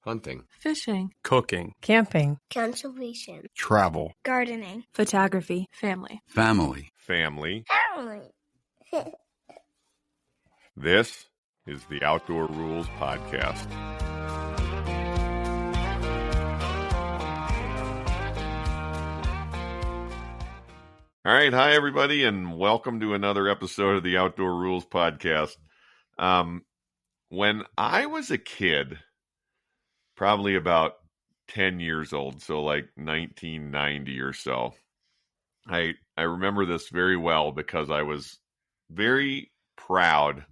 hunting, fishing, cooking, camping, conservation, travel, gardening, photography, family. family. Family. This is the Outdoor Rules Podcast. All right. Hi, everybody, and welcome to another episode of the Outdoor Rules Podcast. When I was a kid, probably about 10 years old, so like 1990 or so, I remember this very well because I was very proud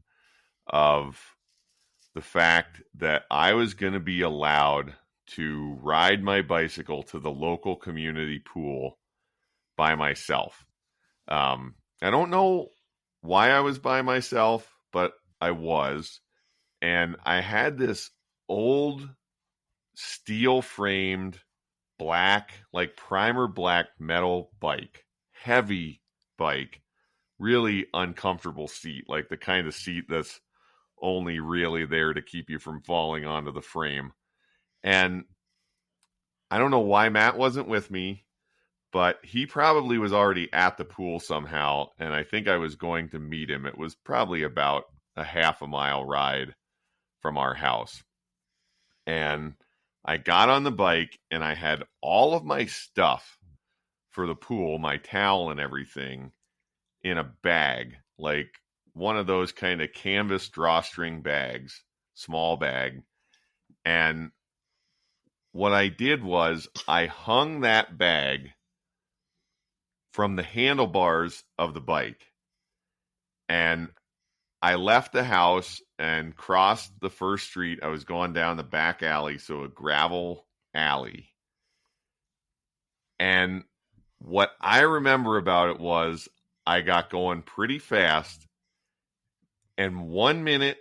of the fact that I was going to be allowed to ride my bicycle to the local community pool by myself. I don't know why I was by myself, but I was. And I had this old steel-framed black, like primer black metal bike, heavy bike, really uncomfortable seat, like the kind of seat that's only really there to keep you from falling onto the frame. And I don't know why Matt wasn't with me, but he probably was already at the pool somehow, and I think I was going to meet him. It was probably about a half a mile ride from our house. And I got on the bike, and I had all of my stuff for the pool, my towel and everything, in a bag, like one of those kind of canvas drawstring bags, small bag. And what I did was I hung that bag from the handlebars of the bike. And I left the house and crossed the first street. I was going down the back alley, so a gravel alley. And what I remember about it was I got going pretty fast. And 1 minute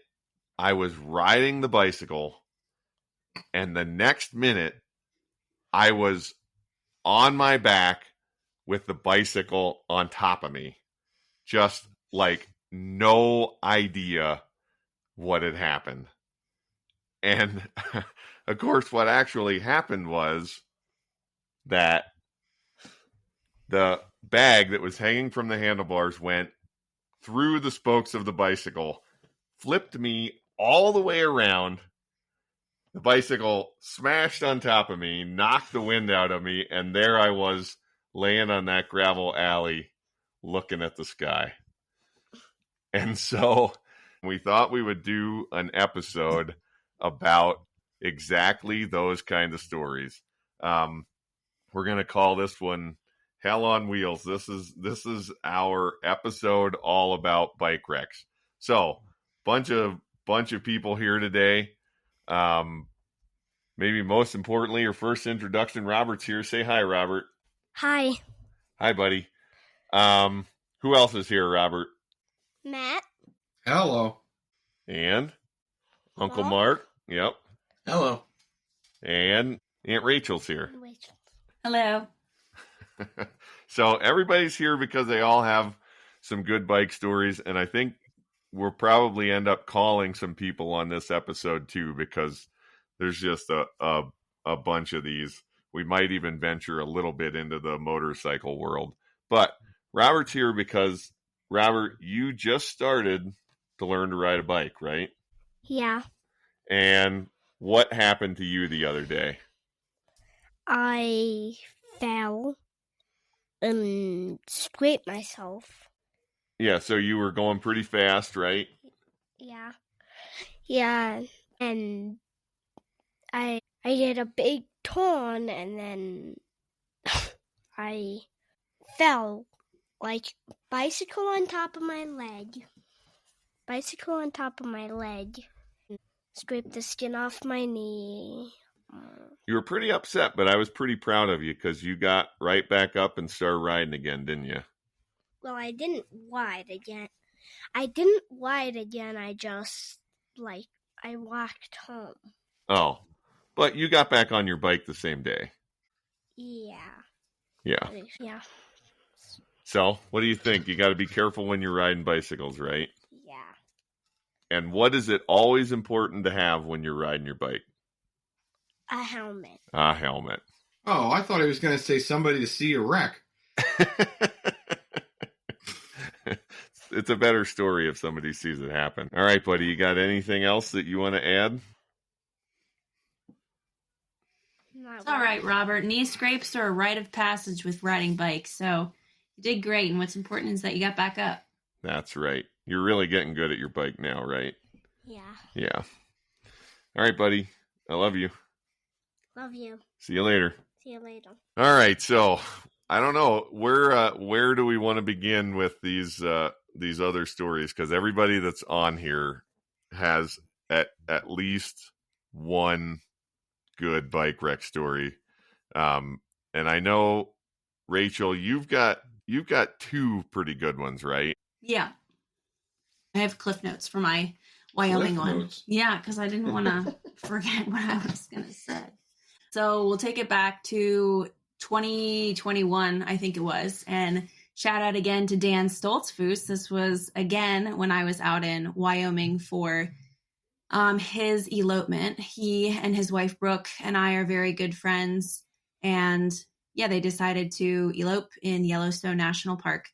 I was riding the bicycle. And the next minute I was on my back with the bicycle on top of me. Just like no idea what had happened. And of course, what actually happened was that the bag that was hanging from the handlebars went through the spokes of the bicycle, flipped me all the way around. The bicycle smashed on top of me, knocked the wind out of me, and there I was laying on that gravel alley looking at the sky. And so we thought we would do an episode about exactly those kind of stories. We're going to call this one Hell on Wheels. This is our episode all about bike wrecks. So bunch of people here today. Maybe most importantly, your first introduction, Robert's here. Say hi, Robert. Hi. Hi, buddy. Who else is here, Robert? Matt. hello, And Uncle Hello. Mark. Yep. hello. And Aunt Rachel's here. Hello. So everybody's here because they all have some good bike stories. And I think we'll probably end up calling some people on this episode too, because there's just a bunch of these. We might even venture a little bit into the motorcycle world. But Robert's here because, Robert, you just started to learn to ride a bike, right? Yeah. And what happened to you the other day? I fell and scraped myself. Yeah, so you were going pretty fast, right? Yeah. Yeah. And I did a big turn and then I fell like bicycle on top of my leg. Scraped the skin off my knee. You were pretty upset, but I was pretty proud of you because you got right back up and started riding again, didn't you? Well, I didn't ride again. I just, I walked home. Oh, but you got back on your bike the same day. Yeah. Yeah. Yeah. So, what do you think? You got to be careful when you're riding bicycles, right? Yeah. And what is it always important to have when you're riding your bike? A helmet. A helmet. Oh, I thought he was going to say somebody to see a wreck. It's a better story if somebody sees it happen. All right, buddy, you got anything else that you want to add? It's all right, Robert. Knee scrapes are a rite of passage with riding bikes, so you did great, and what's important is that you got back up. That's right. You're really getting good at your bike now, right? Yeah. Yeah. All right, buddy. I love you. Love you. See you later. See you later. All right, so I don't know where do we want to begin with these other stories, because everybody that's on here has at least one good bike wreck story, and I know, Rachel, you've got two pretty good ones, right? Yeah. I have cliff notes for my Wyoming Cliff one. notes? Yeah, because I didn't want to forget what I was going to say. So we'll take it back to 2021, I think it was. And shout out again to Dan Stoltzfus. This was, again, when I was out in Wyoming for his elopement. He and his wife, Brooke, and I are very good friends. And yeah, they decided to elope in Yellowstone National Park.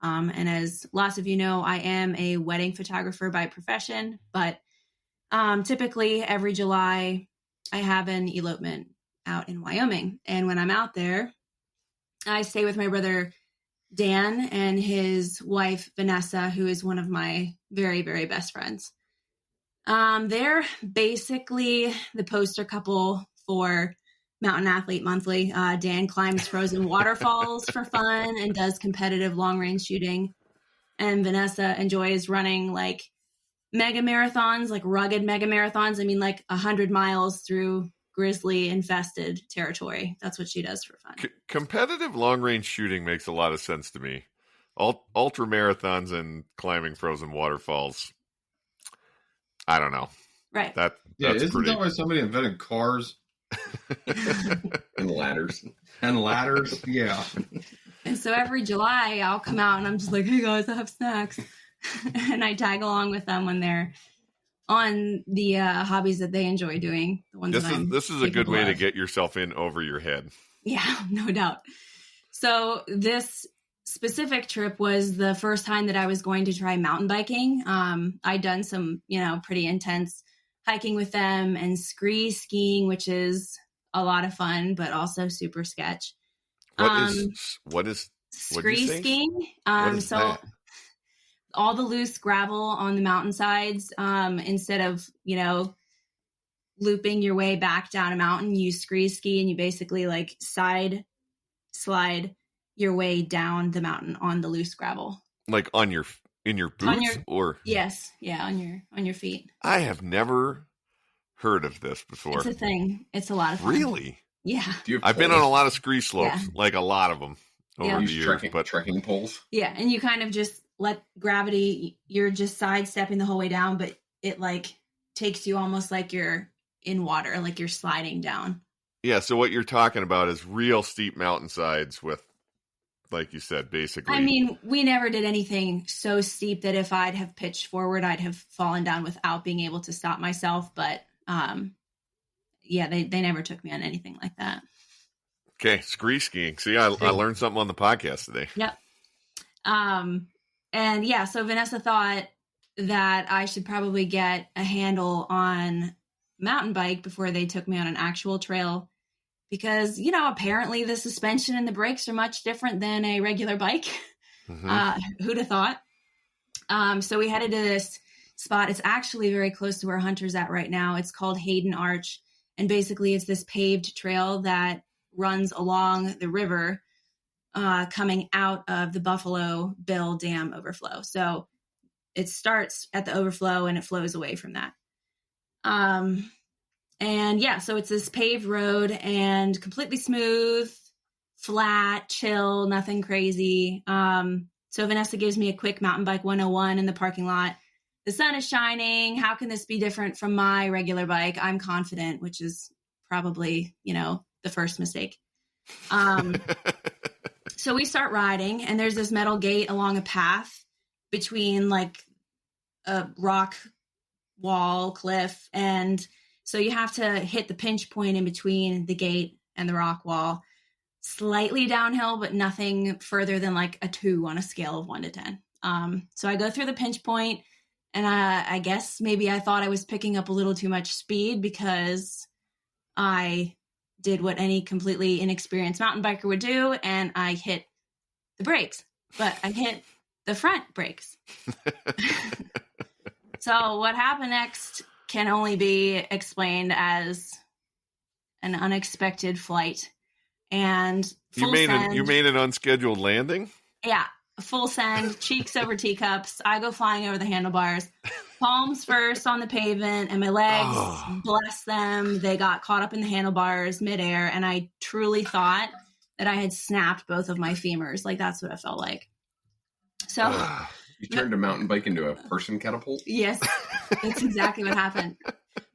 And as lots of you know, I am a wedding photographer by profession, but typically every July I have an elopement out in Wyoming. And when I'm out there, I stay with my brother Dan and his wife Vanessa, who is one of my very, very best friends. They're basically the poster couple for Mountain Athlete Monthly. Dan climbs frozen waterfalls for fun and does competitive long-range shooting. And Vanessa enjoys running like mega marathons, like rugged mega marathons. I mean, like 100 miles through grizzly-infested territory. That's what she does for fun. Competitive long-range shooting makes a lot of sense to me. Ultra marathons and climbing frozen waterfalls. I don't know. Right. That's Isn't pretty... that why somebody invented cars? And ladders. And ladders? Yeah. And so every July, I'll come out and I'm just like, hey guys, I have snacks. And I tag along with them when they're on the hobbies that they enjoy doing. The ones This is a good way to of. get yourself in over your head. Yeah, no doubt. So this specific trip was the first time that I was going to try mountain biking. I'd done some, pretty intense hiking with them and skiing, which is a lot of fun, but also super sketch. What is skiing? What is that? All the loose gravel on the mountainsides, instead of, looping your way back down a mountain, you ski and you basically like side slide your way down the mountain on the loose gravel. Like in your boots or? Yes. Yeah. On your feet. I have never heard of this before. It's a thing. It's a lot of fun. Really? Yeah. I've been on a lot of scree slopes, like a lot of them over the Use years. But trekking poles. Yeah. And you kind of just let gravity, you're just sidestepping the whole way down, but it like takes you almost like you're in water, like you're sliding down. Yeah. So what you're talking about is real steep mountainsides with, like you said, basically. I mean, we never did anything so steep that if I'd have pitched forward, I'd have fallen down without being able to stop myself. But yeah, they never took me on anything like that. Okay, skiing. See, I learned something on the podcast today. Yep. And yeah, so Vanessa thought that I should probably get a handle on mountain bike before they took me on an actual trail. Because, apparently the suspension and the brakes are much different than a regular bike. Mm-hmm. Who'd have thought? So we headed to this spot. It's actually very close to where Hunter's at right now. It's called Hayden Arch. And basically it's this paved trail that runs along the river coming out of the Buffalo Bill Dam overflow. So it starts at the overflow and it flows away from that. And yeah, so it's this paved road and completely smooth, flat, chill, nothing crazy. So Vanessa gives me a quick mountain bike 101 in the parking lot. The sun is shining. How can this be different from my regular bike? I'm confident, which is probably, the first mistake. So we start riding and there's this metal gate along a path between like a rock wall cliff, and So you have to hit the pinch point in between the gate and the rock wall, slightly downhill, but nothing further than like a 2 on a scale of 1 to 10. So I go through the pinch point, and I guess maybe I thought I was picking up a little too much speed because I did what any completely inexperienced mountain biker would do, and I hit the brakes, but I hit the front brakes. So what happened next can only be explained as an unexpected flight. And you made an unscheduled landing? Yeah, full send, cheeks over teacups. I go flying over the handlebars, palms first on the pavement, and my legs, bless them, they got caught up in the handlebars midair, and I truly thought that I had snapped both of my femurs. Like, that's what it felt like. So you turned a mountain bike into a person catapult? Yes, that's exactly what happened.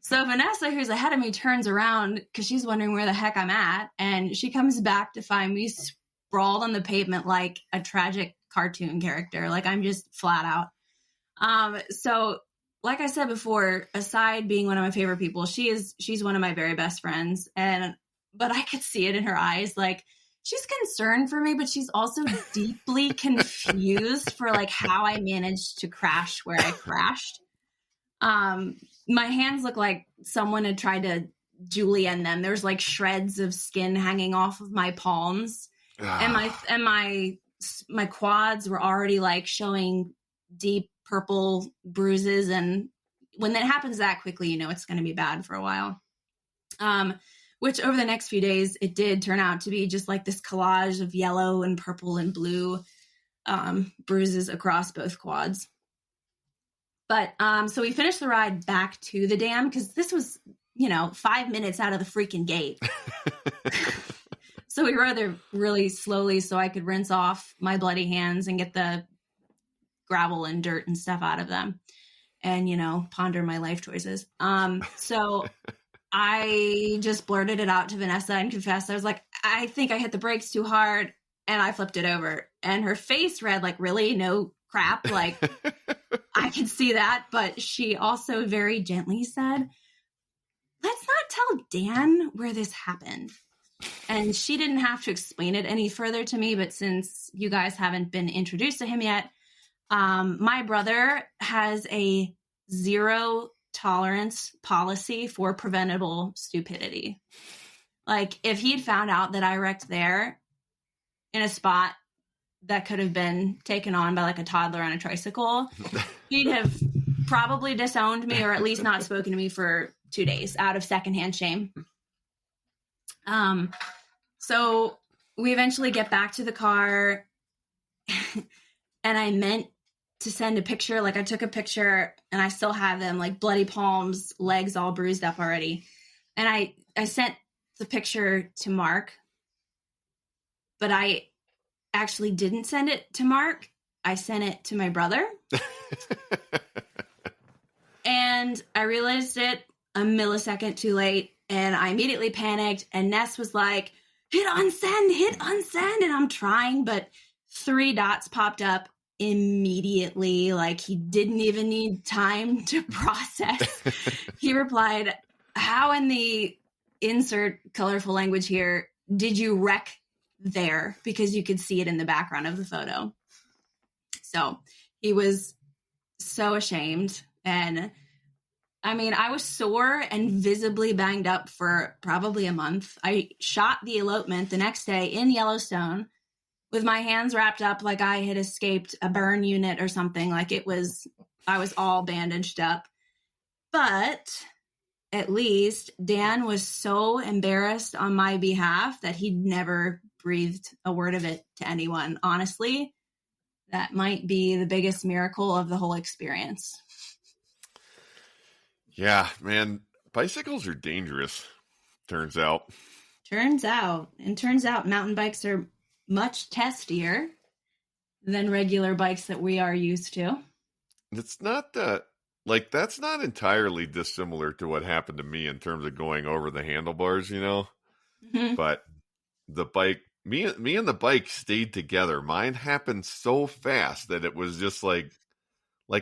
So Vanessa, who's ahead of me, turns around because she's wondering where the heck I'm at, and she comes back to find me sprawled on the pavement like a tragic cartoon character. Like, I'm just flat out. So like I said before, aside being one of my favorite people, she's one of my very best friends, but I could see it in her eyes. Like, she's concerned for me, but she's also deeply confused for like how I managed to crash where I crashed. My hands look like someone had tried to julienne them. There's like shreds of skin hanging off of my palms, and my quads were already like showing deep purple bruises. And when that happens that quickly, you know it's going to be bad for a while. Which over the next few days, it did turn out to be just like this collage of yellow and purple and blue bruises across both quads. But so we finished the ride back to the dam because this was, 5 minutes out of the freaking gate. So we rode there really slowly so I could rinse off my bloody hands and get the gravel and dirt and stuff out of them and, ponder my life choices. So I just blurted it out to Vanessa and confessed. I was like, I think I hit the brakes too hard, and I flipped it over. And her face read like, really? No crap? Like, I can see that. But she also very gently said, let's not tell Dan where this happened. And she didn't have to explain it any further to me. But since you guys haven't been introduced to him yet, my brother has a 0 tolerance policy for preventable stupidity. Like, if he'd found out that I wrecked there in a spot that could have been taken on by like a toddler on a tricycle, he'd have probably disowned me or at least not spoken to me for 2 days out of secondhand shame. So we eventually get back to the car and I meant to send a picture. Like, I took a picture and I still have them, like bloody palms, legs all bruised up already. And I sent the picture to Mark, but I actually didn't send it to Mark. I sent it to my brother. And I realized it a millisecond too late. And I immediately panicked. And Ness was like, hit unsend. And I'm trying, but 3 dots popped up immediately. Like, he didn't even need time to process. He replied, how in the insert colorful language here did you wreck there? Because you could see it in the background of the photo. So he was so ashamed. And I mean, I was sore and visibly banged up for probably a month. I shot the elopement the next day in Yellowstone with my hands wrapped up like I had escaped a burn unit or something. Like, I was all bandaged up. But at least Dan was so embarrassed on my behalf that he'd never breathed a word of it to anyone. Honestly, that might be the biggest miracle of the whole experience. Yeah, man, bicycles are dangerous, turns out. Turns out mountain bikes are much testier than regular bikes that we are used to. It's not that, like, that's not entirely dissimilar to what happened to me in terms of going over the handlebars, Mm-hmm. But the bike, me and the bike stayed together. Mine happened so fast that it was just like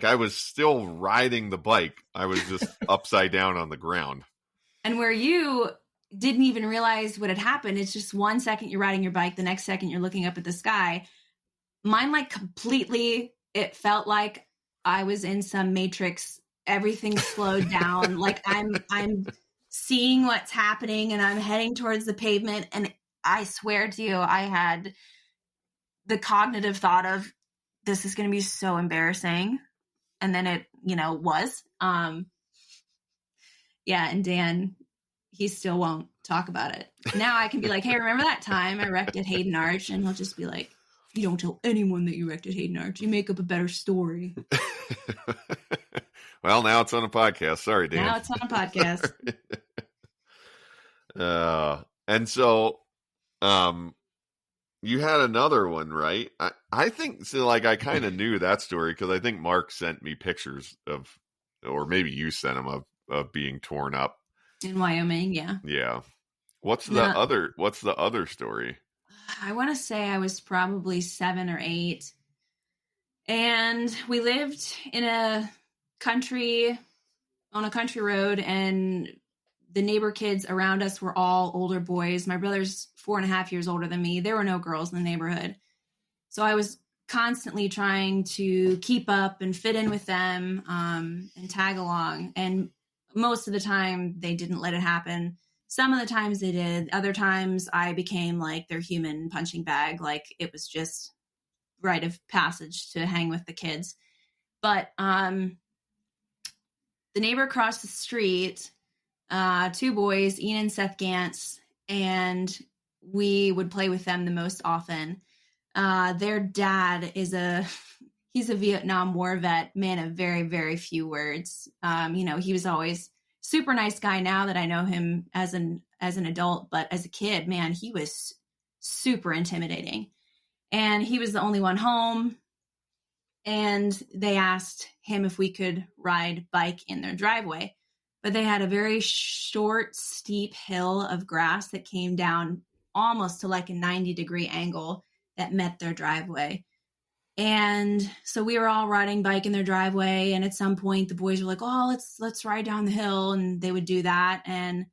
I was still riding the bike. I was just upside down on the ground. And where you didn't even realize what had happened, it's just 1 second you're riding your bike, the next second you're looking up at the sky. Mine, like, completely, it felt like I was in some Matrix. Everything slowed down. Like I'm seeing what's happening and I'm heading towards the pavement. And I swear to you, I had the cognitive thought of, this is going to be so embarrassing. And then it, was. Yeah. And Dan, he still won't talk about it. Now I can be like, hey, remember that time I wrecked at Hayden Arch? And he'll just be like, you don't tell anyone that you wrecked at Hayden Arch. You make up a better story. Well, now it's on a podcast. Sorry, Dan. Now it's on a podcast. And so, you had another one, right? I think so. Like, I kind of knew that story because I think Mark sent me pictures of, or maybe you sent him of being torn up In Wyoming, yeah. Yeah. What's the other story? I want to say I was probably 7 or 8. And we lived in on a country road, and the neighbor kids around us were all older boys. My brother's 4.5 years older than me. There were no girls in the neighborhood. So I was constantly trying to keep up and fit in with them, and tag along. And most of the time they didn't let it happen. Some of the times they did. Other times I became like their human punching bag. Like, it was just rite of passage to hang with the kids. But the neighbor across the street, 2 boys, Ian and Seth Gantz, and we would play with them the most often. Their dad is he's a Vietnam War vet, man of very, very few words. He was always super nice guy now that I know him as an adult, but as a kid, man, he was super intimidating. And he was the only one home. And they asked him if we could ride bike in their driveway. But they had a very short, steep hill of grass that came down almost to like a 90-degree angle that met their driveway. And so we were all riding bike in their driveway. And at some point the boys were like, oh, let's ride down the hill. And they would do that. And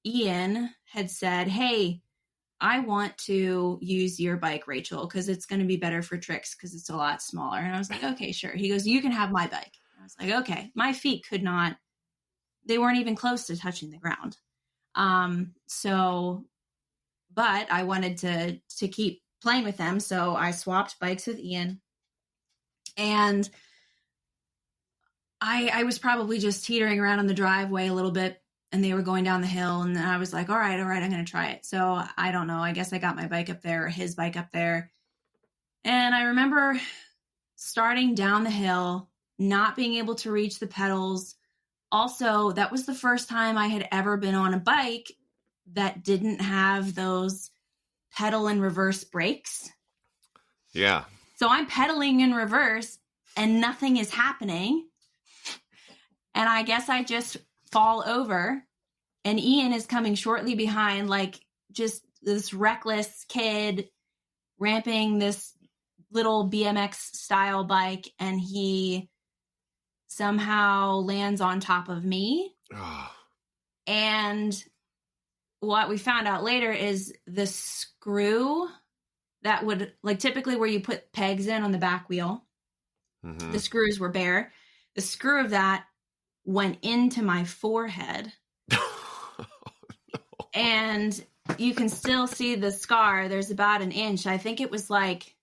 Ian had said, hey, I want to use your bike, Rachel, because it's going to be better for tricks because it's a lot smaller. And I was like, okay, sure. He goes, you can have my bike. I was like, okay. My feet they weren't even close to touching the ground. But I wanted to keep playing with them. So I swapped bikes with Ian. And I was probably just teetering around on the driveway a little bit, and they were going down the hill, and I was like, all right, I'm going to try it. So I don't know. I guess I got my bike up there, or his bike up there. And I remember starting down the hill, not being able to reach the pedals. Also, that was the first time I had ever been on a bike that didn't have those pedal and reverse brakes. Yeah. So I'm pedaling in reverse and nothing is happening. And I guess I just fall over, and Ian is coming shortly behind, like just this reckless kid ramping this little BMX style bike, and he somehow lands on top of me. And what we found out later is the screw that would, like, typically where you put pegs in on the back wheel, the screws were bare. The screw of that went into my forehead. And you can still see the scar. There's about an inch. I think it was like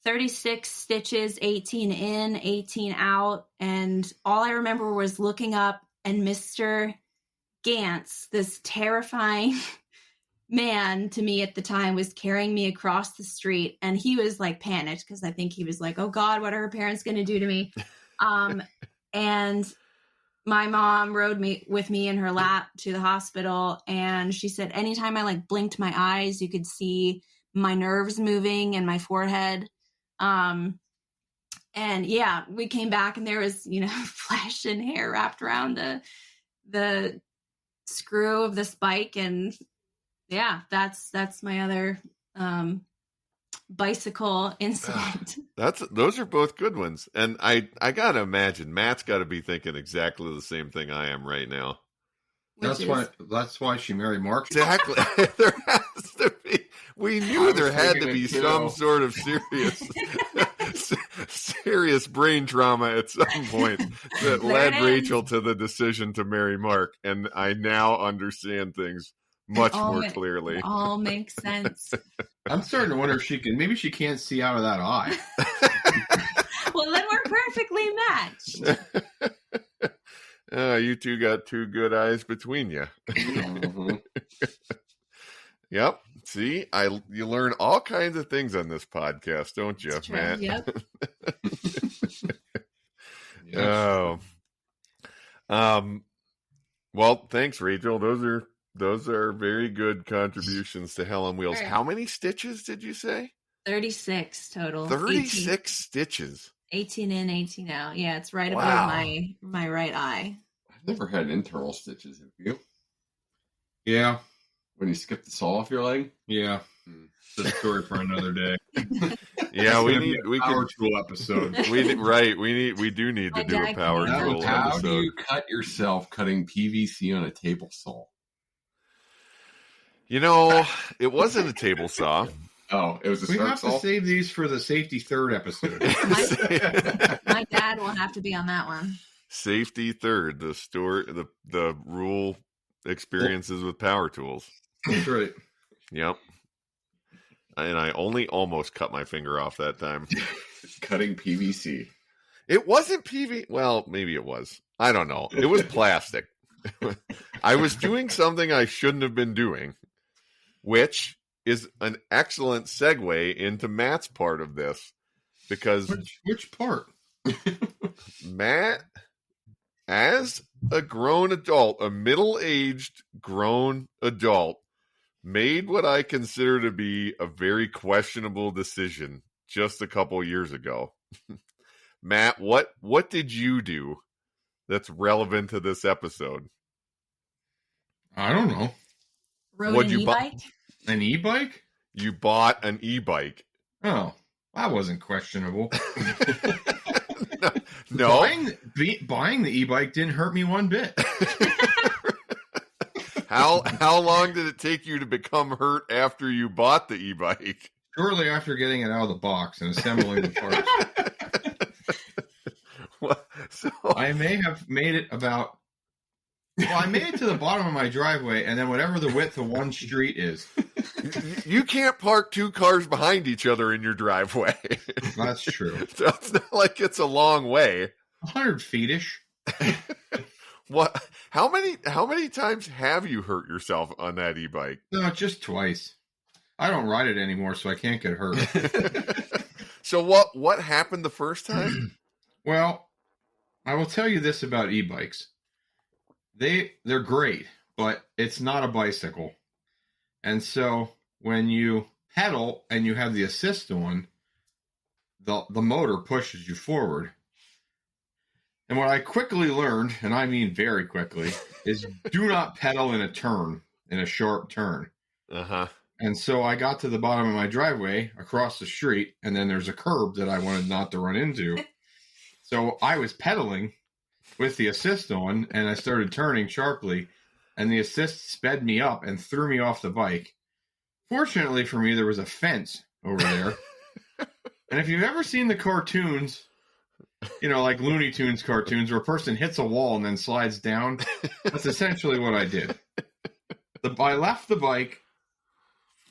36 stitches, 18 in, 18 out. And all I remember was looking up, and Mr. Gantz, this terrifying man to me at the time, was carrying me across the street. And he was like panicked because I think he was like, oh God, what are her parents going to do to me? And my mom rode with me in her lap to the hospital. And she said, anytime I like blinked my eyes, you could see my nerves moving and my forehead. And yeah, we came back and there was, flesh and hair wrapped around the screw of this bike. And yeah, that's my other bicycle incident. Those are both good ones. And I gotta imagine Matt's gotta be thinking exactly the same thing I am right now. Which That's why she married Mark. Exactly. There has to be. We knew there had to be some sort of serious brain trauma at some point that led Rachel to the decision to marry Mark. And I now understand things much more clearly. It all makes sense. I'm starting to wonder if maybe she can't see out of that eye. Well, then we're perfectly matched. You two got two good eyes between you. Mm-hmm. Yep. See, you learn all kinds of things on this podcast, don't you, Matt? Yep. Oh. Well, thanks, Rachel. Those are very good contributions to Hell on Wheels. Right. How many stitches did you say? 36 total. 36 18. stitches. 18 in, 18 out. Yeah, it's right Wow. above my right eye. I've never had internal stitches. Have you? Yeah, When you skip the saw off your leg? yeah. It's a story for another day. Yeah, we power could tool episode. we do need My to do a dad power can tool How episode. do you cut yourself cutting PVC on a table saw? You know, it wasn't a table saw. Oh, it was a We start have saw? to save these for the safety third episode. My dad will have to be on that one. Safety third, the rule experiences with power tools. That's right. Yep. And I only almost cut my finger off that time. Cutting PVC. It wasn't PV. Well, maybe it was. I don't know. It was plastic. I was doing something I shouldn't have been doing, which is an excellent segue into Matt's part of this, because Which part? Matt, as a grown adult, a middle-aged grown adult, made what I consider to be a very questionable decision just a couple years ago. Matt, what did you do that's relevant to this episode? I don't know. Rode What'd an you buy? e-bike? An e-bike? You bought an e-bike. Oh, that wasn't questionable. No. Buying the e-bike didn't hurt me one bit. How long did it take you to become hurt after you bought the e-bike? Shortly after getting it out of the box and assembling the parts. I may have made it about... Well, I made it to the bottom of my driveway, and then whatever the width of one street is. You can't park two cars behind each other in your driveway. That's true. So it's not like it's a long way. 100 feet-ish. What? How many times have you hurt yourself on that e-bike? No, just twice. I don't ride it anymore, so I can't get hurt. So what happened the first time? Well, I will tell you this about e-bikes. They're great, but it's not a bicycle. And so when you pedal and you have the assist on, the motor pushes you forward. And what I quickly learned, and I mean very quickly, is do not pedal in a sharp turn. Uh-huh. And so I got to the bottom of my driveway across the street, and then there's a curb that I wanted not to run into. So I was pedaling with the assist on, and I started turning sharply, and the assist sped me up and threw me off the bike. Fortunately for me, there was a fence over there. And if you've ever seen the cartoons, like Looney Tunes cartoons, where a person hits a wall and then slides down, that's essentially what I did. I left the bike,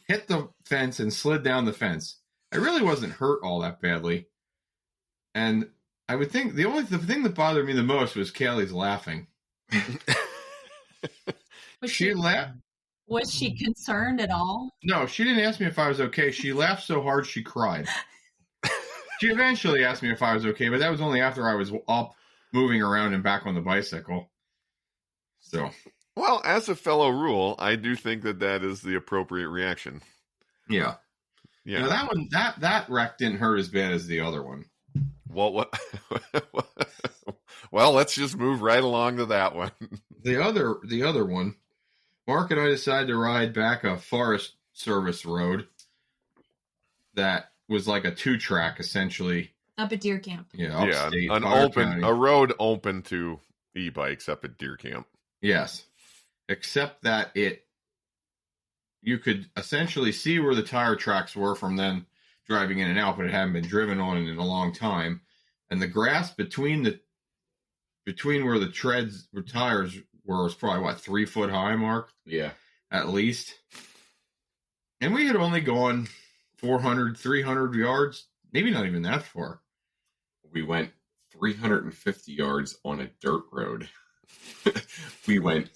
hit the fence, and slid down the fence. I really wasn't hurt all that badly. And I would think the thing that bothered me the most was Kaylee's laughing. Was She laughed. Was she concerned at all? No, she didn't ask me if I was okay. She laughed so hard she cried. She eventually asked me if I was okay, but that was only after I was up, moving around and back on the bicycle. So, Well, as a fellow Ruhl, I do think that is the appropriate reaction. yeah. Yeah. That wreck didn't hurt as bad as the other one. Well, well, let's just move right along to that one. The other one, Mark and I decided to ride back a Forest Service road. that was like a 2-track essentially. Up at deer camp. Yeah, upstate, an Fire open County. a road open to e-bikes up at deer camp. Yes, except that you could essentially see where the tire tracks were from then driving in and out, but it hadn't been driven on in a long time. And the grass between where the tires were was probably 3 foot high, Mark? Yeah. At least. And we had only gone 400, 300 yards, maybe not even that far. We went 350 yards on a dirt road. We went,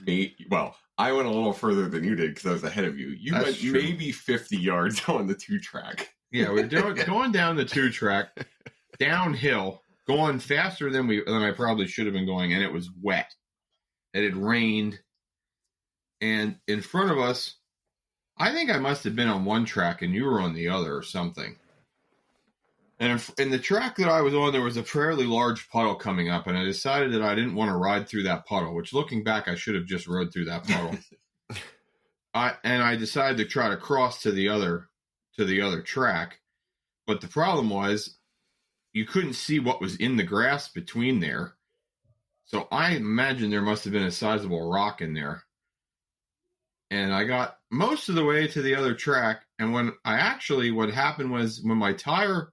I went a little further than you did because I was ahead of you. You That's went true. maybe 50 yards on the 2-track. Yeah, we're going down the 2-track, downhill, going faster than I probably should have been going, and it was wet. It had rained. And in front of us, I think I must have been on one track and you were on the other or something. And in the track that I was on, there was a fairly large puddle coming up, and I decided that I didn't want to ride through that puddle, which looking back, I should have just rode through that puddle. I decided to try to cross to the other track. But the problem was you couldn't see what was in the grass between there. So I imagine there must have been a sizable rock in there. And I got most of the way to the other track. And what happened was when my tire,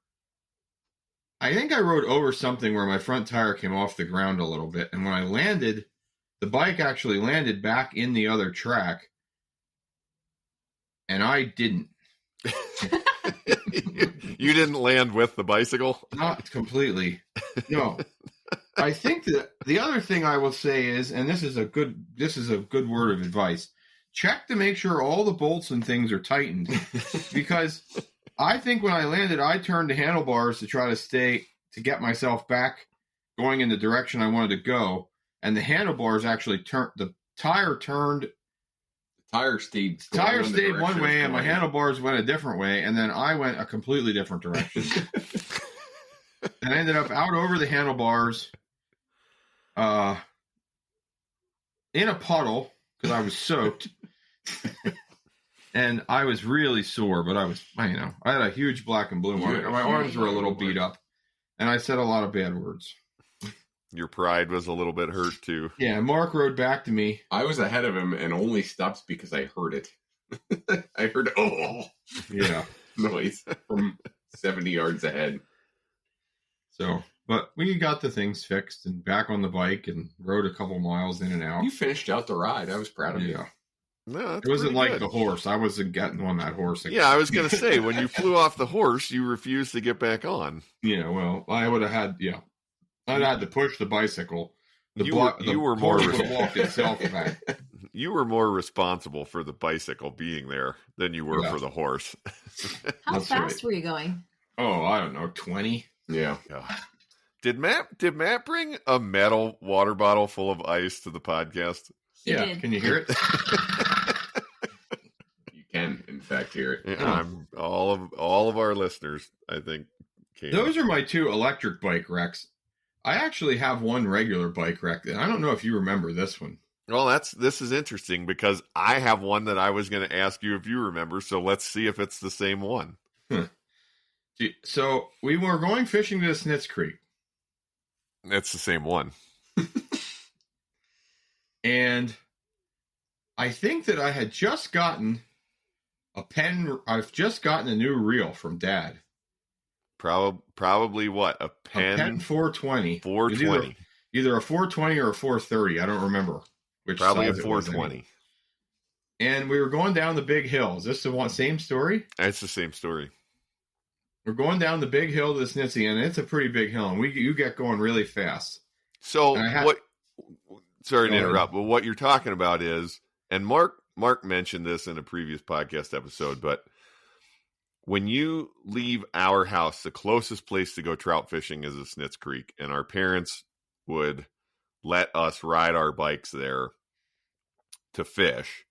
I think I rode over something where my front tire came off the ground a little bit. And when I landed, the bike actually landed back in the other track. And I didn't. You didn't land with the bicycle? Not completely. No. I think that the other thing I will say is, and this is a good word of advice, check to make sure all the bolts and things are tightened. Because I think when I landed, I turned the handlebars to try to get myself back going in the direction I wanted to go. And the handlebars actually turned, the tire turned. Tire stayed one way, and my handlebars went a different way, and then I went a completely different direction. And I ended up out over the handlebars, in a puddle because I was soaked, and I was really sore. But I had a huge black and blue mark. My arms were a little beat up, and I said a lot of bad words. Your pride was a little bit hurt too. Yeah, Mark rode back to me. I was ahead of him and only stopped because I heard it. I heard noise from 70 yards ahead. So, but we got the things fixed and back on the bike and rode a couple miles in and out. You finished out the ride. I was proud of you. Yeah. No, It wasn't like good. the horse. I wasn't getting on that horse again. Yeah, I was going to say, when you flew off the horse, you refused to get back on. Yeah, well, I would have had, I'd had to push the bicycle. You were more horse would have walked itself back. You were more responsible for the bicycle being there than you were for the horse. How That's fast right. were you going? Oh, I don't know, 20? Yeah. Did Matt bring a metal water bottle full of ice to the podcast? He Yeah, did. can you hear it? You can, in fact, hear it. Yeah, all of our listeners, I think, came. Those are my 2 electric bike wrecks. I actually have one regular bike wreck, and I don't know if you remember this one. Well, this is interesting because I have one that I was going to ask you if you remember. So let's see if it's the same one. So we were going fishing to the Snitz Creek. It's the same one. And I think that I had just gotten a Penn. I've just gotten a new reel from Dad. Probably what? A Penn? A Penn 420. 420. Either a 420 or a 430. I don't remember which. Probably a size it was 420. anyway. And we were going down the big hill. Is this the same story? It's the same story. We're going down the big hill to the Snitzy, and it's a pretty big hill, and you get going really fast. So what? Sorry to Go ahead. interrupt, but what you're talking about is, and Mark mentioned this in a previous podcast episode, but when you leave our house, the closest place to go trout fishing is the Snitz Creek, and our parents would let us ride our bikes there to fish.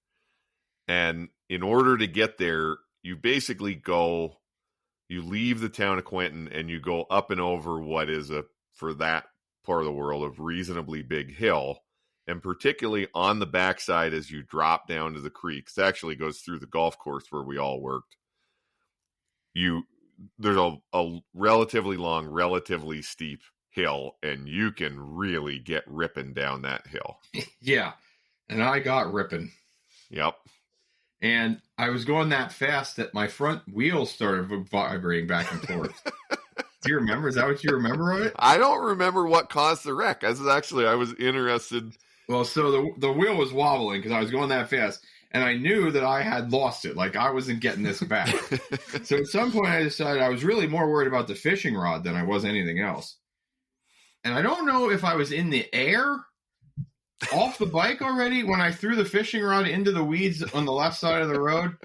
And in order to get there, you basically you leave the town of Quentin and you go up and over what is for that part of the world, a reasonably big hill. And particularly on the backside as you drop down to the creek, it actually goes through the golf course where we all worked. there's a relatively long, relatively steep hill, and you can really get ripping down that hill. Yeah. And I got ripping. Yep. And I was going that fast that my front wheels started vibrating back and forth. Do you remember? Is that what you remember of it? I don't remember what caused the wreck. I was interested. Well, so the wheel was wobbling because I was going that fast. And I knew that I had lost it. Like, I wasn't getting this back. So at some point I decided I was really more worried about the fishing rod than I was anything else. And I don't know if I was in the air off the bike already when I threw the fishing rod into the weeds on the left side of the road,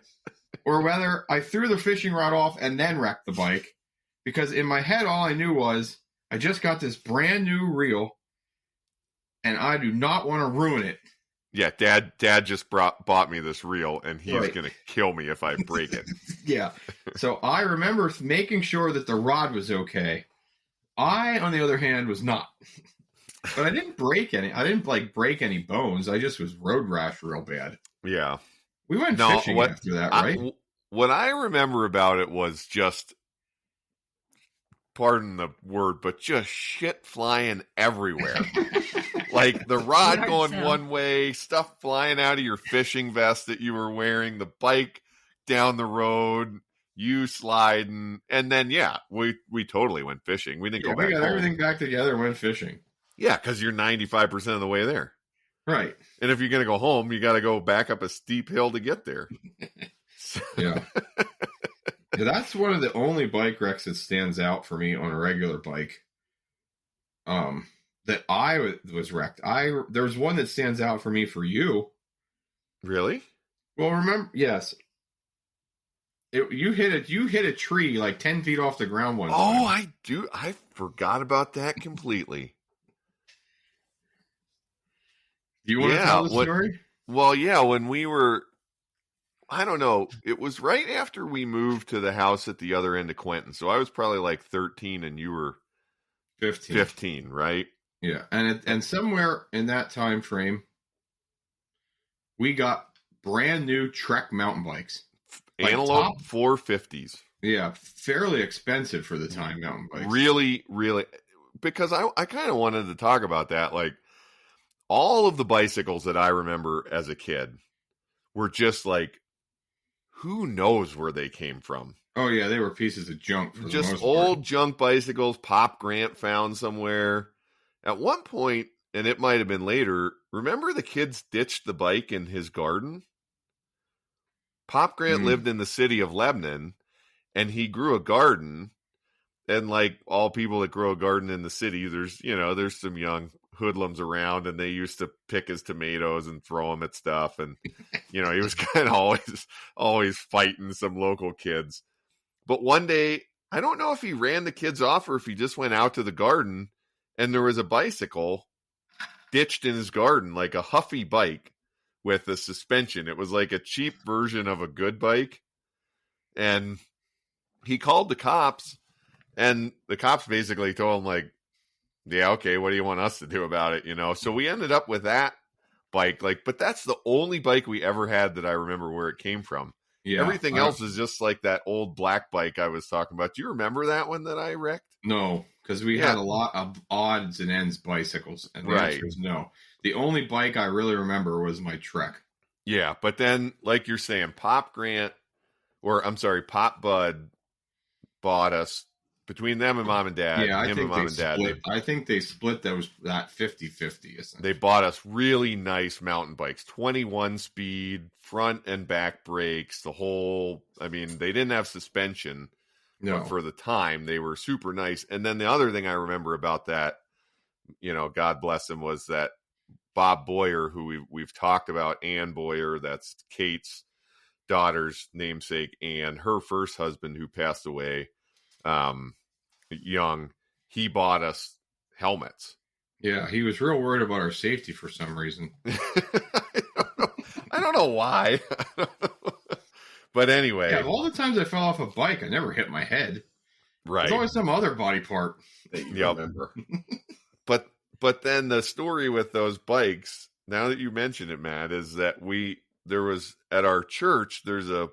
or whether I threw the fishing rod off and then wrecked the bike. Because in my head, all I knew was I just got this brand new reel and I do not want to ruin it. Yeah, Dad just bought me this reel, and he's Right. going to kill me if I break it. Yeah. So I remember making sure that the rod was okay. I, on the other hand, was not. But I didn't break any. I didn't break any bones. I just was road rash real bad. Yeah. We went fishing after that, right? What I remember about it was just, pardon the word, but just shit flying everywhere. Like the rod Hard going sell. one way, stuff flying out of your fishing vest that you were wearing, the bike down the road, you sliding, and then we totally went fishing. We didn't go back We got home. everything back together and went fishing. Yeah, because you're 95% of the way there. Right. And if you're going to go home, you got to go back up a steep hill to get there. Yeah. Yeah, that's one of the only bike wrecks that stands out for me on a regular bike. That I was wrecked. There's one that stands out for me for you. Really? Well, remember, yes. You hit a tree like 10 feet off the ground one time. Oh, I do. I forgot about that completely. Do you want to tell the story? Well, yeah, when we were, I don't know, it was right after we moved to the house at the other end of Quentin. So I was probably like 13 and you were 15, right? Yeah, and somewhere in that time frame, we got brand new Trek mountain bikes. Antelope 450s. Yeah, fairly expensive for the time mountain bikes. Really, really, because I kind of wanted to talk about that. Like, all of the bicycles that I remember as a kid were just like, who knows where they came from? Oh yeah, they were pieces of junk. For Just the most old part. junk bicycles Pop Grant found somewhere. At one point, and it might have been later, remember the kids ditched the bike in his garden? Pop Grant lived in the city of Lebanon, and he grew a garden. And like all people that grow a garden in the city, there's some young hoodlums around, and they used to pick his tomatoes and throw them at stuff. And, he was kind of always fighting some local kids. But one day, I don't know if he ran the kids off or if he just went out to the garden, and there was a bicycle ditched in his garden, like a Huffy bike with a suspension. It was like a cheap version of a good bike. And he called the cops, and the cops basically told him, like, yeah, okay, what do you want us to do about it? So we ended up with that bike, but that's the only bike we ever had that I remember where it came from. Yeah, everything else is just like that old black bike I was talking about. Do you remember that one that I wrecked? No, because we had a lot of odds and ends bicycles, and the answer is no. The only bike I really remember was my Trek. Yeah, but then, like you're saying, Pop Bud bought us, between them and Mom and Dad. Yeah, him and Mom and Dad. I think they split that 50-50. They bought us really nice mountain bikes, 21 speed, front and back brakes, the whole. I mean, they didn't have suspension. No. But for the time, they were super nice. And then the other thing I remember about that, God bless him, was that Bob Boyer, who we've talked about, Ann Boyer, that's Kate's daughter's namesake, and her first husband who passed away young, he bought us helmets. Yeah, he was real worried about our safety for some reason. I don't know why. But anyway. Yeah, all the times I fell off a bike, I never hit my head. Right. There's always some other body part that you remember. But then the story with those bikes, now that you mention it, Matt, is that there was at our church, there's a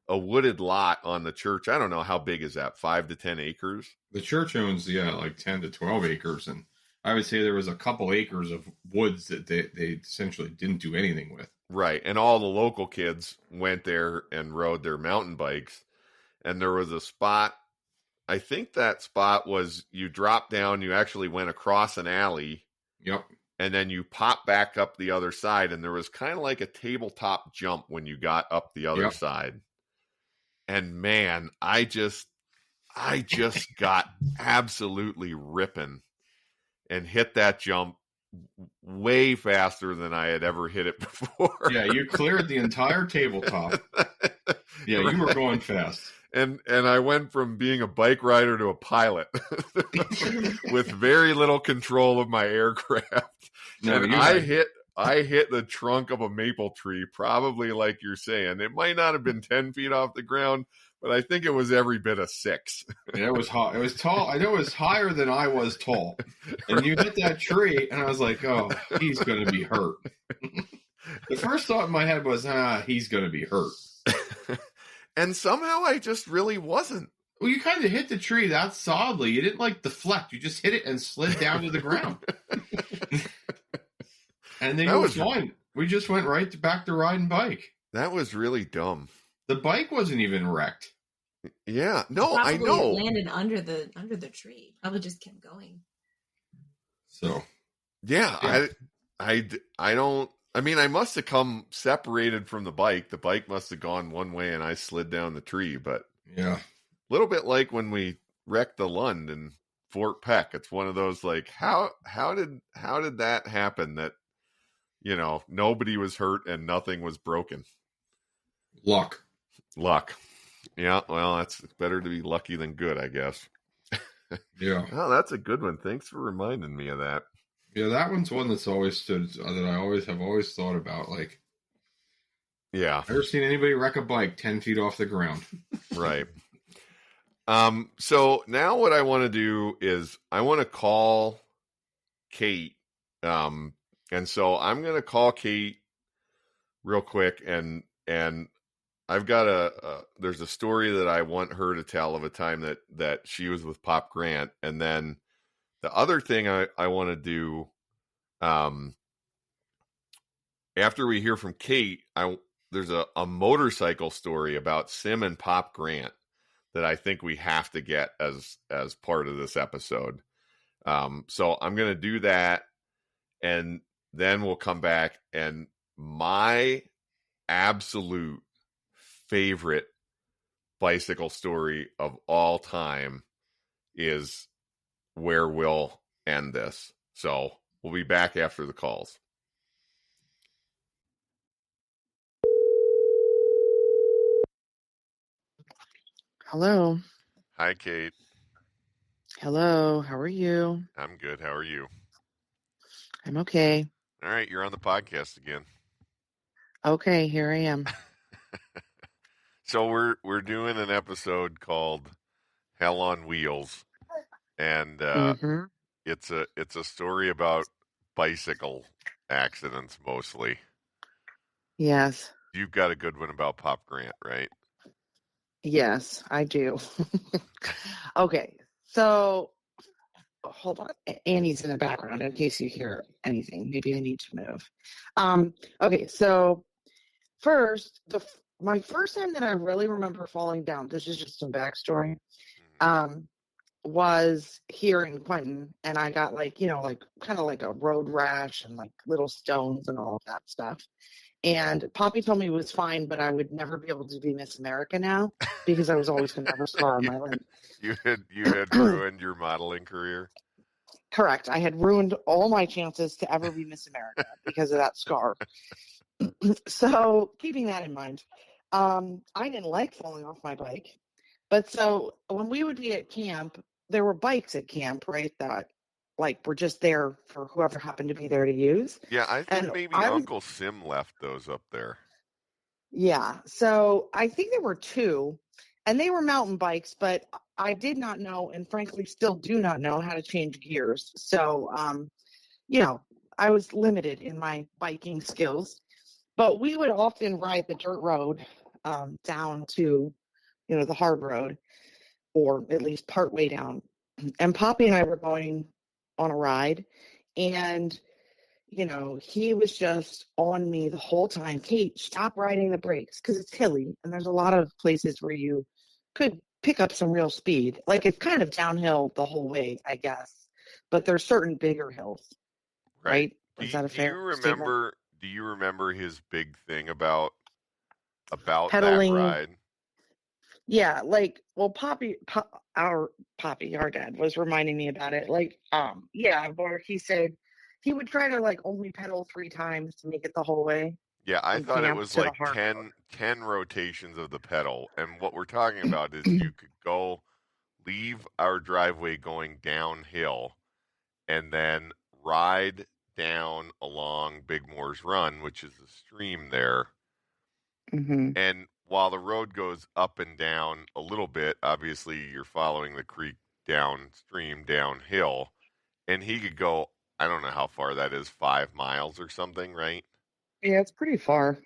a wooded lot on the church. I don't know, how big is that? 5 to 10 acres? The church owns, like 10 to 12 acres. And I would say there was a couple acres of woods that they essentially didn't do anything with. Right. And all the local kids went there and rode their mountain bikes. And there was a spot, I think that spot was, you dropped down, you actually went across an alley. Yep. And then you pop back up the other side. And there was kind of like a tabletop jump when you got up the other side. And man, I just got absolutely ripping and hit that jump way faster than I had ever hit it before. Yeah, you cleared the entire tabletop. Yeah, you were going fast. And I went from being a bike rider to a pilot with very little control of my aircraft. No, and I hit the trunk of a maple tree, probably like you're saying. It might not have been 10 feet off the ground, but I think it was every bit of 6. Yeah, it was hot. It was tall. I know it was higher than I was tall. And you hit that tree, and I was like, oh, he's going to be hurt. The first thought in my head was, he's going to be hurt. And somehow I just really wasn't. Well, you kind of hit the tree that solidly. You didn't deflect. You just hit it and slid down to the ground. And then you were fine. We just went right back to riding bike. That was really dumb. The bike wasn't even wrecked. Yeah, no, Probably I know. Landed under the tree. Probably just kept going. So, yeah. I don't. I mean, I must have come separated from the bike. The bike must have gone one way, and I slid down the tree. But yeah, a little bit like when we wrecked the Lund in Fort Peck. It's one of those how did that happen? That nobody was hurt and nothing was broken. Luck. Yeah, well, it's better to be lucky than good, I guess. Yeah. Oh, that's a good one. Thanks for reminding me of that. Yeah, that one's one that's always stood that I have always thought about. Yeah, I've never seen anybody wreck a bike 10 feet off the ground. Right. So now what I want to do is I want to call Kate. And so I'm going to call Kate real quick, and I've got there's a story that I want her to tell of a time that she was with Pop Grant. And then the other thing I want to do, after we hear from Kate, there's a motorcycle story about Sim and Pop Grant that I think we have to get as part of this episode. So I'm going to do that, and then we'll come back, and my absolute favorite bicycle story of all time is where we'll end this. So we'll be back after the calls. Hello. Hi, Kate. Hello. How are you? I'm good. How are you? I'm okay. All right, you're on the podcast again. Okay, here I am. So we're doing an episode called Hell on Wheels, and it's a story about bicycle accidents mostly. Yes. You've got a good one about Pop Grant, right? Yes, I do. Okay, so hold on. Annie's in the background in case you hear anything. Maybe I need to move. Okay, so first, my first time that I really remember falling down, this is just some backstory, was here in Quentin, and I got kind of like a road rash and little stones and all of that stuff. And Poppy told me it was fine, but I would never be able to be Miss America now because I was always going to have a scar on my leg. You had ruined your modeling career. Correct. I had ruined all my chances to ever be Miss America because of that scar. So keeping that in mind, I didn't like falling off my bike. But so when we would be at camp, there were bikes at camp, right, that were just there for whoever happened to be there to use. Yeah, I think maybe Uncle Sim left those up there. Yeah, so I think there were 2, and they were mountain bikes, but I did not know, and frankly still do not know, how to change gears. So, I was limited in my biking skills. But we would often ride the dirt road down to, the hard road, or at least part way down. And Poppy and I were going on a ride, and he was just on me the whole time. Kate, stop riding the brakes, because it's hilly, and there's a lot of places where you could pick up some real speed. Like, it's kind of downhill the whole way, I guess, but there's certain bigger hills, right? Is that a fair statement? Do you remember his big thing about that Pedaling. ride? Yeah, our dad was reminding me about it. Where he said he would try to only pedal 3 times to make it the whole way. Yeah, I from thought it camp was to the like hard road. 10 rotations of the pedal. And what we're talking about is you could leave our driveway going downhill and then ride down along Big Moore's Run, which is the stream there. Mm-hmm. And while the road goes up and down a little bit, obviously you're following the creek downstream, downhill, and he could go, I don't know how far that is, 5 miles or something, right? Yeah, it's pretty far.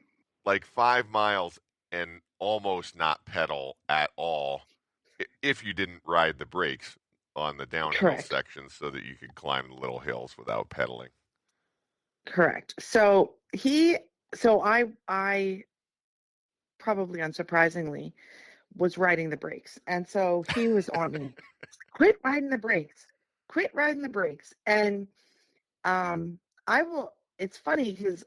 Like 5 miles and almost not pedal at all if you didn't ride the brakes on the downhill Correct. sections so that you could climb the little hills without pedaling. Correct. So I probably unsurprisingly was riding the brakes, and so he was on me. Quit riding the brakes. Quit riding the brakes. And it's funny because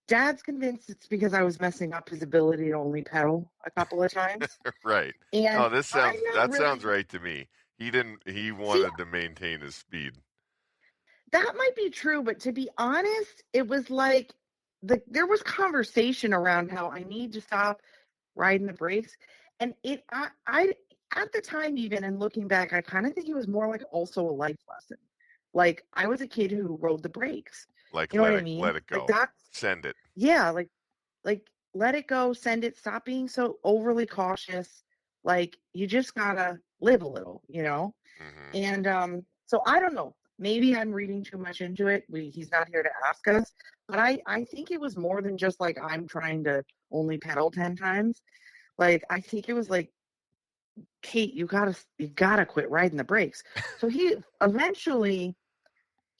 Dad's convinced it's because I was messing up his ability to only pedal a couple of times. Right. And Oh, sounds right to me. He wanted to maintain his speed. That might be true, but to be honest, it was like there was conversation around how I need to stop riding the brakes. And I at the time, even, and looking back, I kind of think it was more like also a life lesson. Like, I was a kid who rode the brakes. Like, you know what I mean? Let it go. Send it. Yeah, like let it go, send it, stop being so overly cautious. Like, you just gotta live a little, Mm-hmm. And so I don't know. Maybe I'm reading too much into it. He's not here to ask us, but I think it was more than just like I'm trying to only pedal 10 times. Like, I think it was like, Kate, you gotta quit riding the brakes. So he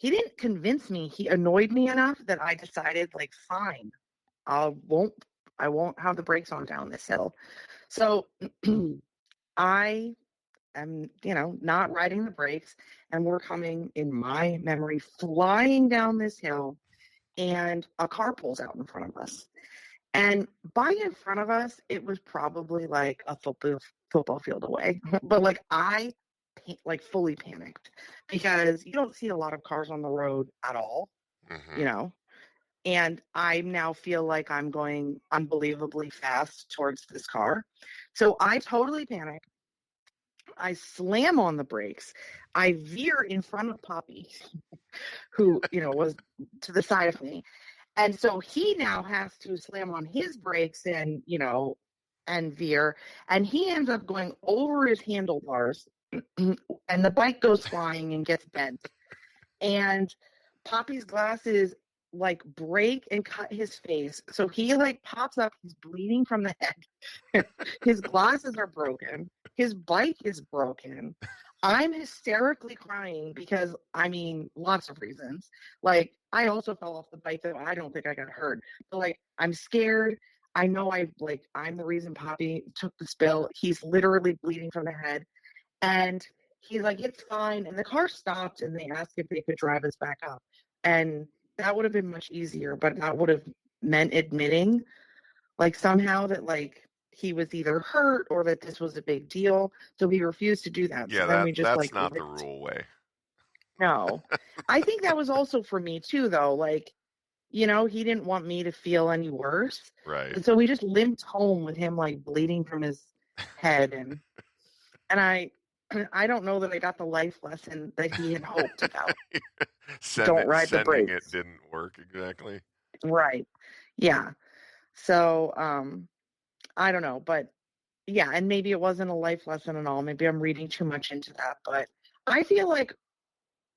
didn't convince me. He annoyed me enough that I decided, like, fine, I won't have the brakes on down this hill. So I am, not riding the brakes, and we're coming, in my memory, flying down this hill, and a car pulls out in front of us. And by in front of us, it was probably like a football field away. But I fully panicked, because you don't see a lot of cars on the road at all, Mm-hmm. And I now feel like I'm going unbelievably fast towards this car. So I totally panic. I slam on the brakes. I veer in front of Poppy, who, was to the side of me. And so he now has to slam on his brakes and veer. And he ends up going over his handlebars, and the bike goes flying and gets bent. And Poppy's glasses break and cut his face. So he pops up, he's bleeding from the head. His glasses are broken. His bike is broken. I'm hysterically crying because, lots of reasons. I also fell off the bike, though I don't think I got hurt. But I'm scared. I know I'm the reason Poppy took the spill. He's literally bleeding from the head. And he's like, it's fine. And the car stopped, and they asked if they could drive us back up. And that would have been much easier, but that would have meant admitting somehow that he was either hurt or that this was a big deal. So we refused to do that. Yeah, so then we just that's not the rule way. No. I think that was also for me too, though. He didn't want me to feel any worse. Right. And so we just limped home with him bleeding from his head, and I don't know that I got the life lesson that he had hoped about. Don't ride the brakes. It didn't work exactly. Right. Yeah. So, I don't know, but yeah, and maybe it wasn't a life lesson at all. Maybe I'm reading too much into that, but I feel like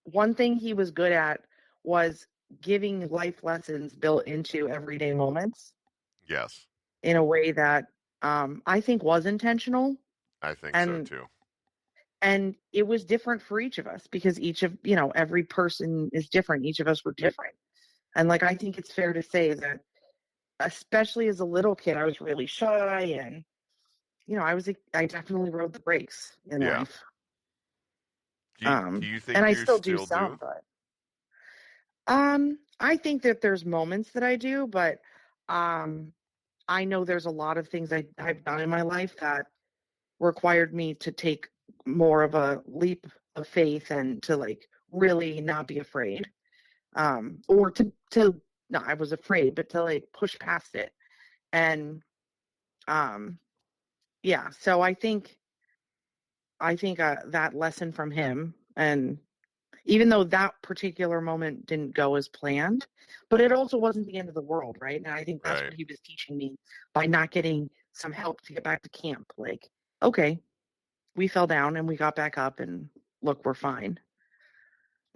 one thing he was good at was giving life lessons built into everyday moments. Yes. in a way that I think was intentional. I think And so too. And it was different for each of us because each of, every person is different. Each of us were different. And like, I think it's fair to say that, especially as a little kid, I was really shy and, I definitely rode the brakes in Yeah. life. Do you think and I you still do some, do? but I think that there's moments that I do, but I know there's a lot of things I've done in my life that required me to take more of a leap of faith and to like really not be afraid. Or to no, I was afraid, but to like push past it. And yeah, so I think that lesson from him, and even though that particular moment didn't go as planned, but it also wasn't the end of the world, right? And I think that's Right. what he was teaching me by not getting some help to get back to camp. Like, okay, we fell down and we got back up, and look, we're fine.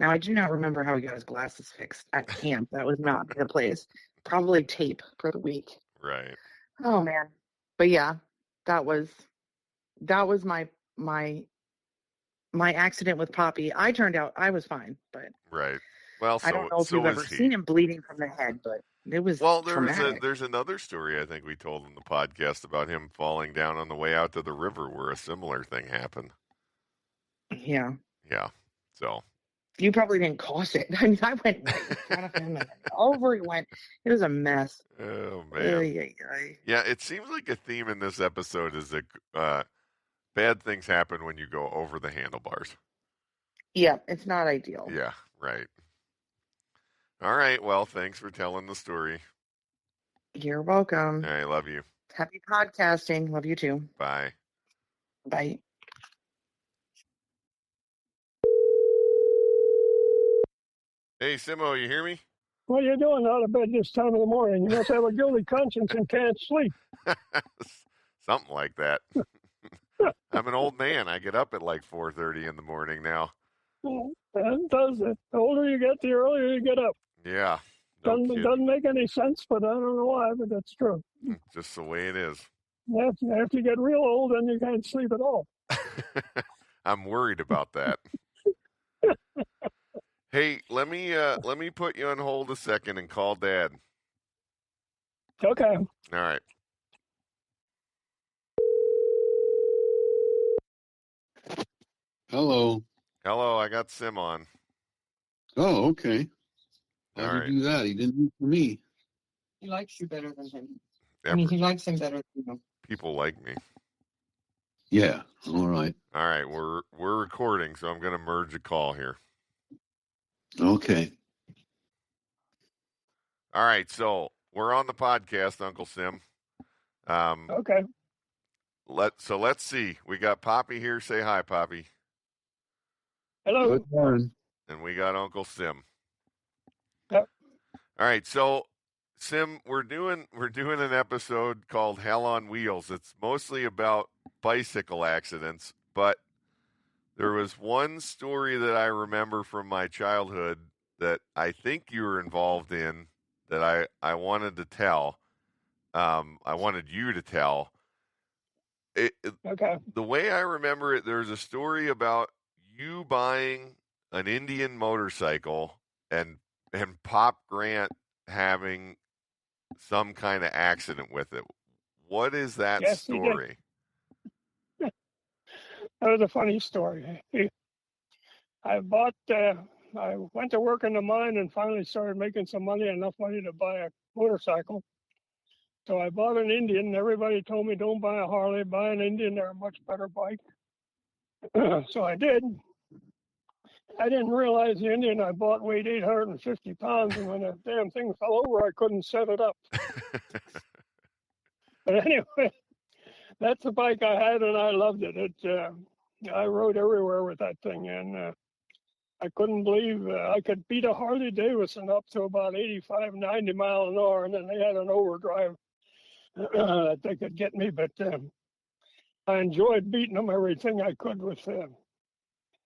Now, I do not remember how he got his glasses fixed at camp. That was not the place. Probably tape for the week. Right. Oh man. But yeah, that was my accident with Poppy. I turned out I was fine, but Right. Well, I don't know if you've ever seen him bleeding from the head, but it was traumatic. There's another story I think we told in the podcast about him falling down on the way out to the river where a similar thing happened. Yeah. Yeah. So you probably didn't cause it. I mean, I went right in front of him and over he went. It was a mess. Oh man. Yeah, it seems like a theme in this episode is that bad things happen when you go over the handlebars. Yeah, it's not ideal. Yeah, right. All right. Well, thanks for telling the story. You're welcome. I love you. Happy podcasting. Love you too. Bye. Bye. Hey, Simo, you hear me? What are you doing out of bed this time of the morning? You must have a guilty conscience and can't sleep. Something like that. I'm an old man. I get up at like 4:30 in the morning now. That does it. The older you get, the earlier you get up. Yeah. Doesn't make any sense, but I don't know why, but that's true. Just the way it is. After you get real old, then you can't sleep at all. I'm worried about that. Hey, let me put you on hold a second and call Dad. Okay. All right. Hello. Hello, I got Sim on. Oh, okay. How'd All you right. do that? He didn't do it for me. He likes you better than him. Yeah, I mean, he likes him better than you. people like me. Yeah. All right. All right, we're recording, so I'm going to merge a call here. Okay. All right, so we're on the podcast, Uncle Sim. Okay. Let's see. We got Poppy here. Say hi, Poppy. Hello. Good morning. And we got Uncle Sim. Yep. All right, so Sim, we're doing an episode called Hell on Wheels. It's mostly about bicycle accidents, but there was one story that I remember from my childhood that I think you were involved in that I wanted to tell. I wanted you to tell. Okay. The way I remember it, there's a story about you buying an Indian motorcycle and Pop Grant having some kind of accident with it. What is that Yes, story? That was a funny story. I went to work in the mine and finally started making some money, enough money to buy a motorcycle. So I bought an Indian. Everybody told me, don't buy a Harley, buy an Indian. They're a much better bike. So I did. I didn't realize the Indian I bought weighed 850 pounds, and when that damn thing fell over, I couldn't set it up. But anyway, that's the bike I had, and I loved it. I rode everywhere with that thing, and I couldn't believe I could beat a Harley Davidson up to about 85, 90 miles an hour, and then they had an overdrive that they could get me. But I enjoyed beating them everything I could with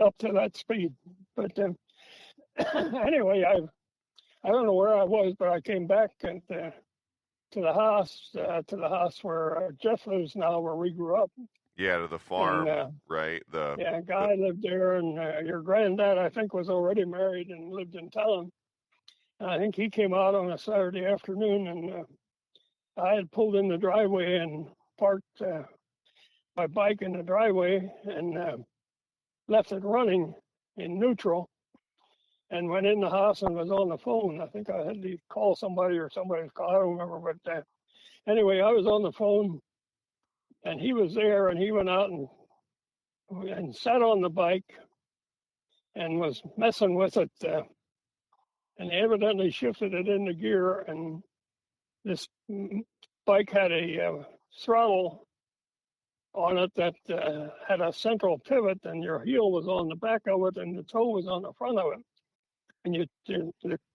up to that speed. But anyway, I don't know where I was, but I came back and to the house where Jeff lives now, where we grew up. Yeah, to the farm, And, right? yeah, a guy lived there, and your granddad, I think, was already married and lived in town. And I think he came out on a Saturday afternoon, and I had pulled in the driveway and parked my bike in the driveway and left it running in neutral, and went in the house and was on the phone. I think I had to call somebody or somebody's call. I don't remember, but anyway, I was on the phone, and he was there, and he went out and sat on the bike and was messing with it, and evidently shifted it into gear. And this bike had a throttle on it that had a central pivot, and your heel was on the back of it, and the toe was on the front of it. And you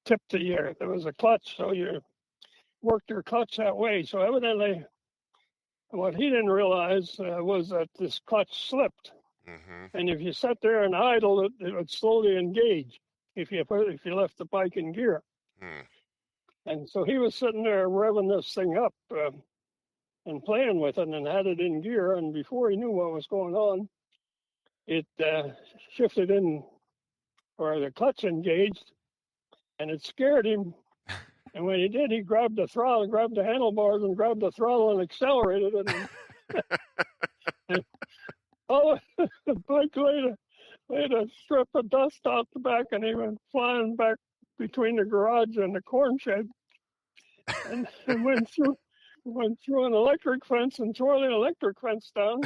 tipped there was a clutch, so you worked your clutch that way. So evidently, what he didn't realize was that this clutch slipped. Mm-hmm. And if you sat there and idled it, it would slowly engage if you left the bike in gear. Hmm. And so he was sitting there revving this thing up and playing with it, and had it in gear. And before he knew what was going on, it shifted in, or the clutch engaged, and it scared him. And when he did, he grabbed the throttle, grabbed the handlebars, and grabbed the throttle and accelerated it. And oh, the bike laid a strip of dust out the back, and he went flying back between the garage and the corn shed, and went through an electric fence and tore the electric fence down,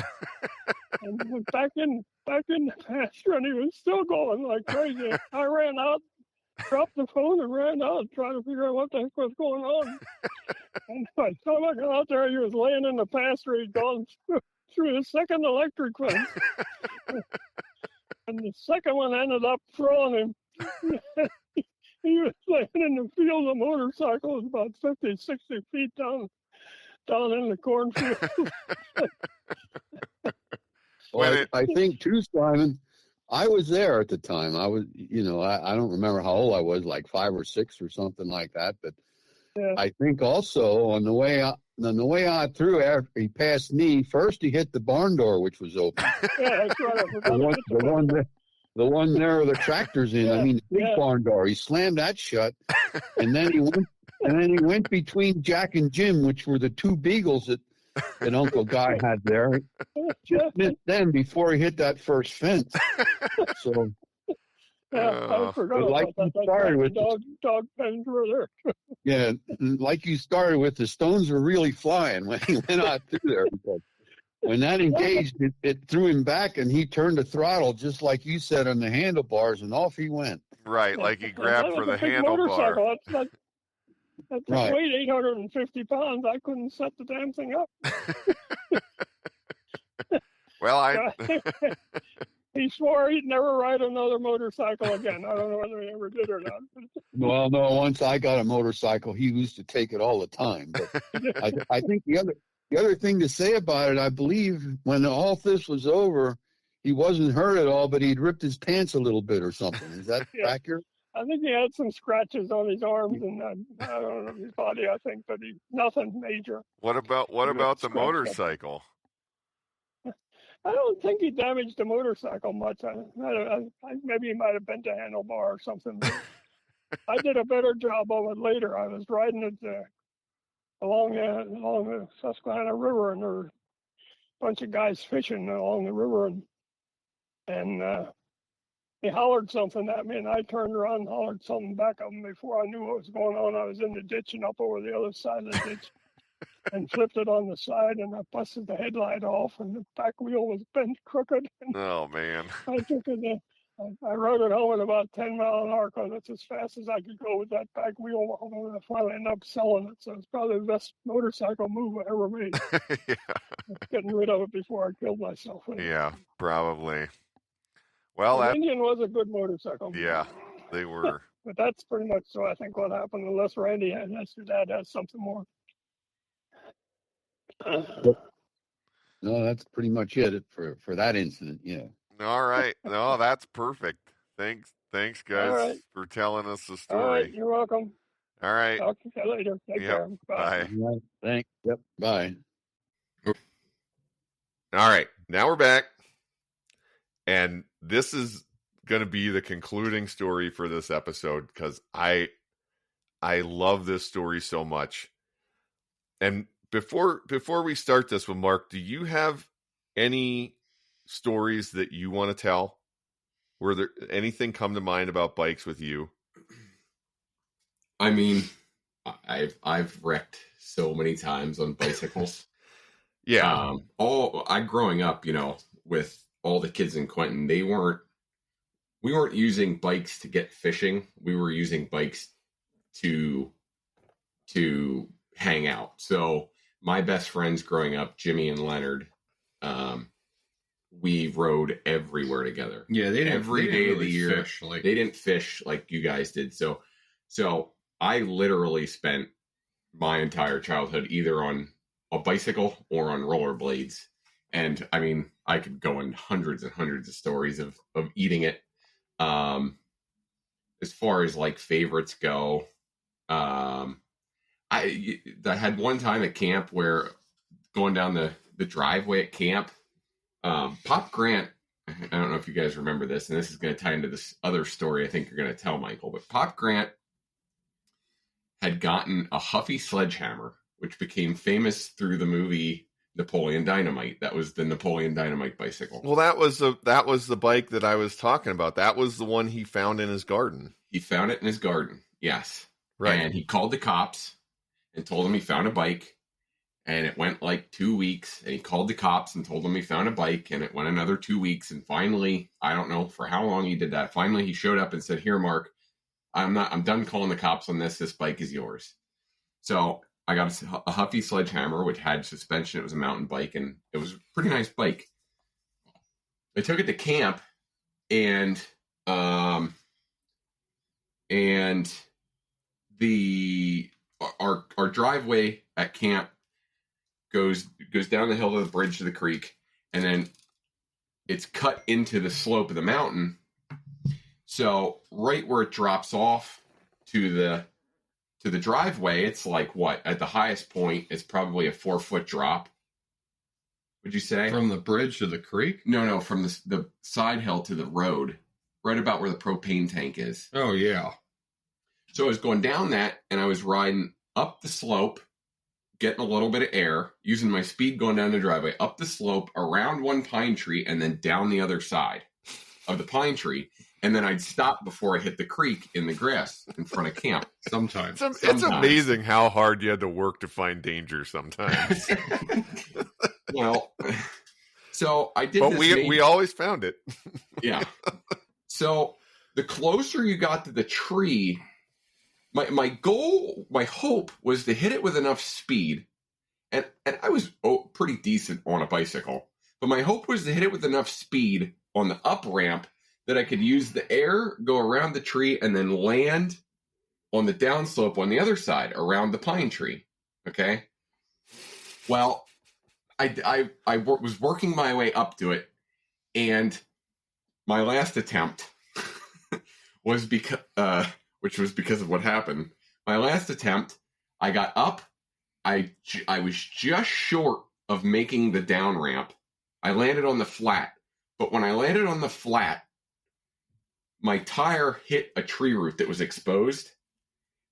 and went back in the pasture, and he was still going like crazy. I ran out, dropped the phone, and ran out trying to figure out what the heck was going on. And by the time I got out there, he was laying in the pasture. He'd gone through the second electric fence, and the second one ended up throwing him. He was laying in the field. The motorcycle was about 50, 60 feet down in the cornfield. Well, I think too, Simon, I was there at the time. I was, I don't remember how old I was, like 5 or 6 or something like that. But Yeah. I think also on the way out through, after he passed me, first he hit the barn door, which was open. Yeah, that's right. I forgot The one there with the tractors in. I mean, the big barn door. He slammed that shut, and then he went between Jack and Jim, which were the 2 beagles that Uncle Guy had there. Just missed them before he hit that first fence. So, I forgot like about that. you started with dog pens were there. yeah, like you started with, the stones were really flying when he went out through there. Because when that engaged, it threw him back, and he turned the throttle just like you said on the handlebars, and off he went. Right, like he grabbed for the motorcycle. handlebar. That Right. weighed 850 pounds. I couldn't set the damn thing up. Well, He swore he'd never ride another motorcycle again. I don't know whether he ever did or not. Well, no, once I got a motorcycle, he used to take it all the time. But I think the other thing to say about it, I believe when all this was over, he wasn't hurt at all, but he'd ripped his pants a little bit or something. Is that accurate? I think he had some scratches on his arms and I don't know, his body, I think, but nothing major. what about the Scratched motorcycle? I don't think he damaged the motorcycle much. Maybe he might have bent a handlebar or something. I did a better job of it later. I was riding it along the Susquehanna River, and there were a bunch of guys fishing along the river, and he hollered something at me, and I turned around and hollered something back at him. Before I knew what was going on, I was in the ditch and up over the other side of the ditch. And flipped it on the side, and I busted the headlight off, and the back wheel was bent crooked. And Oh man! I took it. I rode it home at about 10 miles an hour because it's as fast as I could go with that back wheel. Although I finally ended up selling it, so it's probably the best motorcycle move I ever made. Yeah. Getting rid of it before I killed myself. Yeah, probably. Well, the that Indian was a good motorcycle. yeah, they were. But that's pretty much so. I think what happened, unless Randy unless your dad has something more. No, that's pretty much it for that incident. Yeah. All right. No, that's perfect. Thanks, guys, All right. for telling us the All right, story. you're welcome. All right. Talk to you later. Take Yep. care. Bye. Bye. Thanks. Yep. Bye. All right. Now we're back. And this is going to be the concluding story for this episode because I love this story so much. And before we start this with Mark, do you have any stories that you want to tell? Were there anything come to mind about bikes with you? I mean, I've wrecked so many times on bicycles. Yeah. Growing up, with all the kids in Quentin, we weren't using bikes to get fishing. We were using bikes to hang out. So my best friends growing up, Jimmy and Leonard, we rode everywhere together. Yeah, they didn't every they day didn't of the really year. fish, like They didn't fish like you guys did. So I literally spent my entire childhood either on a bicycle or on rollerblades. And I mean, I could go in hundreds and hundreds of stories of eating it. As far as like favorites go, I had one time at camp where going down the driveway at camp, Pop Grant, I don't know if you guys remember this, and this is going to tie into this other story I think you're going to tell, Michael, but Pop Grant had gotten a Huffy sledgehammer, which became famous through the movie Napoleon Dynamite. That was the Napoleon Dynamite bicycle. Well, that was the bike that I was talking about. That was the one he found in his garden. He found it in his garden, yes. Right. And he called the cops and told them he found a bike. And it went like 2 weeks. And he called the cops and told them he found a bike. And it went another 2 weeks. And finally, I don't know for how long he did that. Finally, he showed up and said, "Here, Mark, I'm done calling the cops on this. This bike is yours." So I got a Huffy sledgehammer, which had suspension. It was a mountain bike, and it was a pretty nice bike. I took it to camp, and our driveway at camp goes down the hill to the bridge to the creek, and then it's cut into the slope of the mountain. So right where it drops off to the driveway, it's like what? At the highest point, it's probably a 4-foot drop. Would you say? from the bridge to the creek? No, from the side hill to the road, right about where the propane tank is. Oh yeah. So I was going down that, and I was riding up the slope, getting a little bit of air, using my speed going down the driveway, up the slope, around one pine tree, and then down the other side of the pine tree. And then I'd stop before I hit the creek in the grass in front of camp. Sometimes. It's amazing how hard you had to work to find danger sometimes. Well, so I did But this. we always found it. Yeah. So the closer you got to the tree, my goal, my hope was to hit it with enough speed. And I was pretty decent on a bicycle. But my hope was to hit it with enough speed on the up ramp that I could use the air, go around the tree, and then land on the downslope on the other side around the pine tree. Okay. Well, I was working my way up to it, and my last attempt was which was because of what happened. My last attempt, I got up. I was just short of making the down ramp. I landed on the flat, but when I landed on the flat, my tire hit a tree root that was exposed,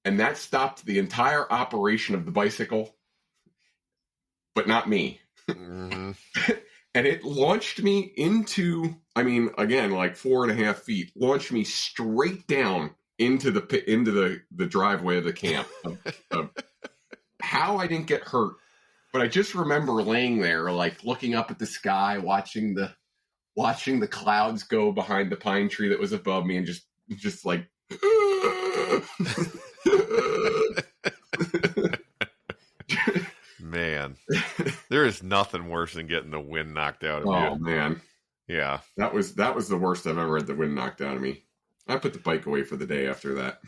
and that stopped the entire operation of the bicycle, but not me. Mm-hmm. And it launched me into, again, like 4.5 feet, launched me straight down into the driveway of the camp. How I didn't get hurt, but I just remember laying there, like looking up at the sky, watching the clouds go behind the pine tree that was above me, and just like, Man, there is nothing worse than getting the wind knocked out of you. Oh man, yeah, that was the worst I've ever had the wind knocked out of me. I put the bike away for the day after that.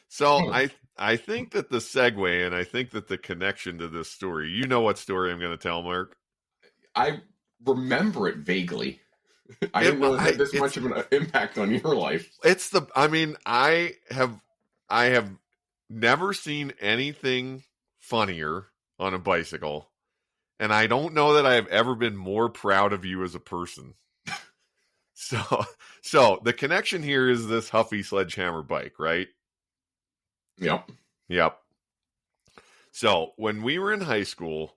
So I think that the segue, and I think that the connection to this story, you know what story I'm going to tell, Mark? I remember it vaguely. I didn't know it had this much of an impact on your life. I have never seen anything funnier on a bicycle. And I don't know that I have ever been more proud of you as a person. So the connection here is this Huffy sledgehammer bike, right? Yep. So when we were in high school,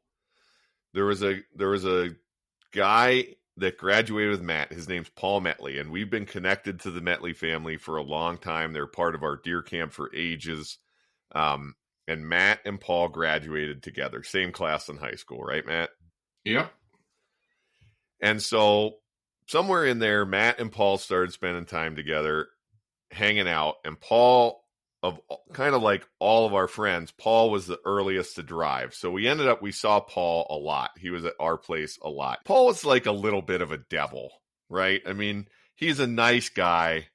there was a guy that graduated with Matt. His name's Paul Metley, and we've been connected to the Metley family for a long time. They're part of our deer camp for ages. And Matt and Paul graduated together, same class in high school, right, Matt? Yep. And so somewhere in there, Matt and Paul started spending time together, hanging out. And Paul, of kind of like all of our friends, Paul was the earliest to drive. So we saw Paul a lot. He was at our place a lot. Paul was like a little bit of a devil, right? I mean, he's a nice guy.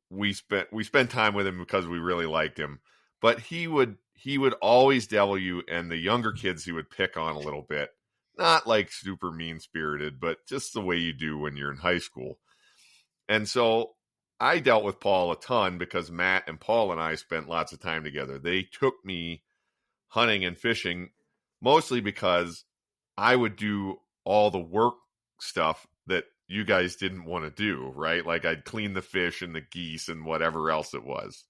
We spent time with him because we really liked him. But he would always devil you, and the younger kids he would pick on a little bit. Not like super mean-spirited, but just the way you do when you're in high school. And so I dealt with Paul a ton because Matt and Paul and I spent lots of time together. They took me hunting and fishing mostly because I would do all the work stuff that you guys didn't want to do, right? Like I'd clean the fish and the geese and whatever else it was.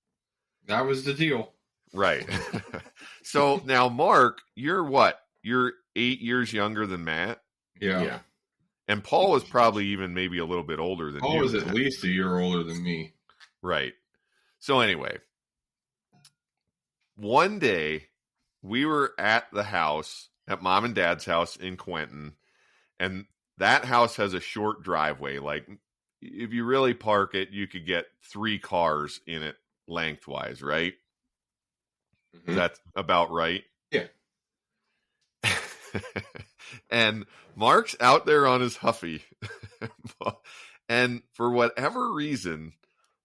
That was the deal. Right. So now, Mark, you're what? You're 8 years younger than Matt? Yeah. And Paul was probably even maybe a little bit older than you. Paul was at least a year older than me. Right. So anyway, one day we were at the house, at Mom and Dad's house in Quentin, and that house has a short driveway. Like, if you really park it, you could get 3 cars in it lengthwise, right? Mm-hmm. That's about right. Yeah. And Mark's out there on his Huffy. And for whatever reason,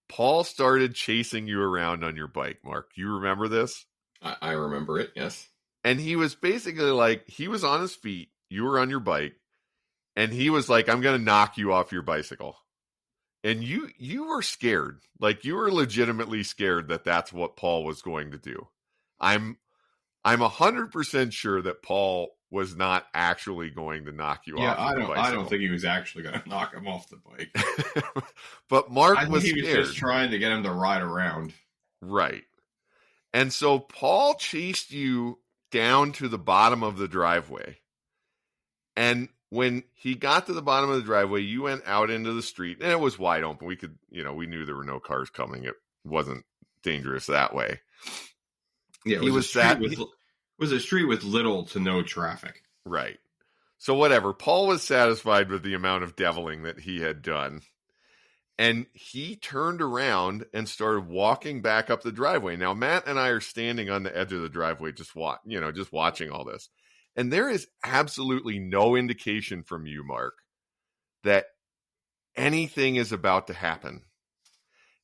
Paul started chasing you around on your bike, Mark. You remember this? I remember it, yes. And he was basically like, he was on his feet, you were on your bike, and he was like, I'm going to knock you off your bicycle. And you were scared. Like, you were legitimately scared that that's what Paul was going to do. I'm 100% sure that Paul was not actually going to knock you off the bicycle. I don't think he was actually going to knock him off the bike. But Mark I was think he scared. was just trying to get him to ride around. Right. And so Paul chased you down to the bottom of the driveway. And when he got to the bottom of the driveway, you went out into the street, and it was wide open. We could, we knew there were no cars coming. It wasn't dangerous that way. Yeah, it was a street with little to no traffic. Right. So whatever. Paul was satisfied with the amount of deviling that he had done. And he turned around and started walking back up the driveway. Now, Matt and I are standing on the edge of the driveway, just watching all this. And there is absolutely no indication from you, Mark, that anything is about to happen.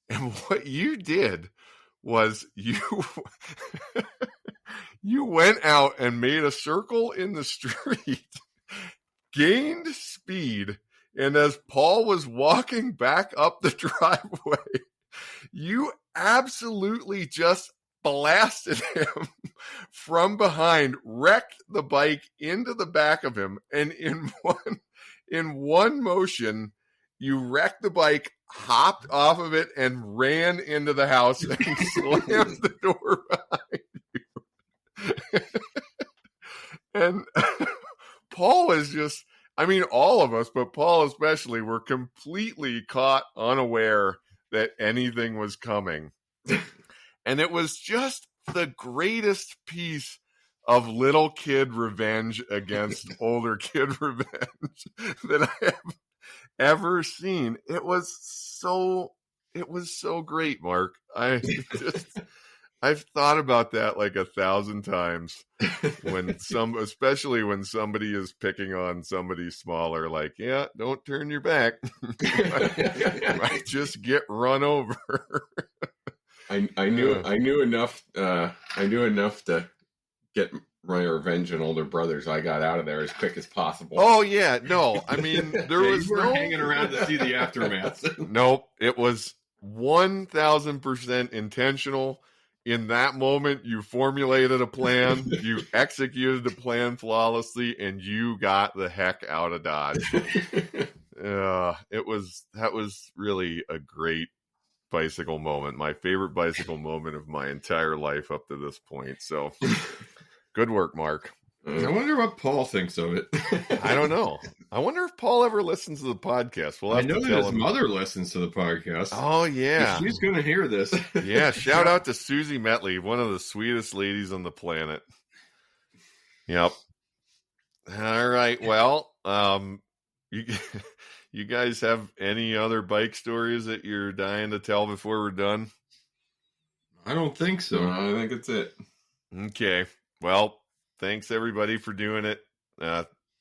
And what you did was you went out and made a circle in the street, gained speed, and as Paul was walking back up the driveway, you absolutely just blasted him from behind, wrecked the bike into the back of him, and in one motion, you wrecked the bike, hopped off of it, and ran into the house and slammed the door behind you. And Paul was just, all of us, but Paul especially, were completely caught unaware that anything was coming. And it was just the greatest piece of little kid revenge against older kid revenge that I have ever seen. It was so great, Mark. I've thought about that like 1,000 times especially when somebody is picking on somebody smaller, like, yeah, don't turn your back. You might just get run over. I knew enough to get my revenge on older brothers. I got out of there as quick as possible. Oh yeah, no, there was you were no hanging around to see the aftermath. Nope, it was 1,000% intentional. in that moment, you formulated a plan, you executed the plan flawlessly, and you got the heck out of Dodge. That was really a great bicycle moment. My favorite bicycle moment of my entire life up to this point. So good work, Mark. I wonder what Paul thinks of it. I don't know. I wonder if Paul ever listens to the podcast. We'll have I know to that tell his him. mother listens to the podcast. Oh, yeah. She's going to hear this. Yeah, shout out to Susie Metley, one of the sweetest ladies on the planet. Yep. All right. Well, you guys have any other bike stories that you're dying to tell before we're done? I don't think so. I think it's it. Okay. Well, thanks everybody for doing it.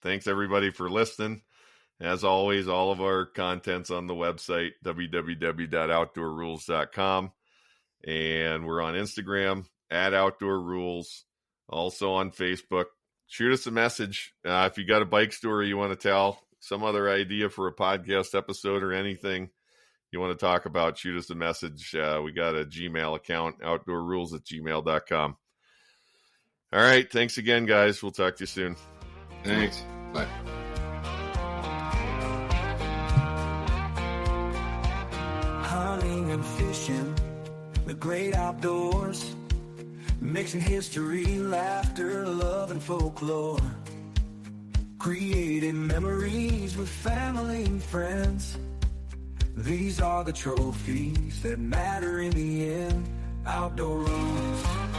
Thanks everybody for listening. As always, all of our content's on the website, www.outdoorruhls.com. And we're on Instagram @OutdoorRuhls. Also on Facebook. Shoot us a message. If you got a bike story you want to tell, some other idea for a podcast episode or anything you want to talk about, shoot us a message. We got a Gmail account, outdoorruhls@gmail.com. All right. Thanks again, guys. We'll talk to you soon. Thanks. Bye. Hunting and fishing, the great outdoors, mixing history, laughter, love, and folklore. Creating memories with family and friends. These are the trophies that matter in the end. Outdoor Ruhls.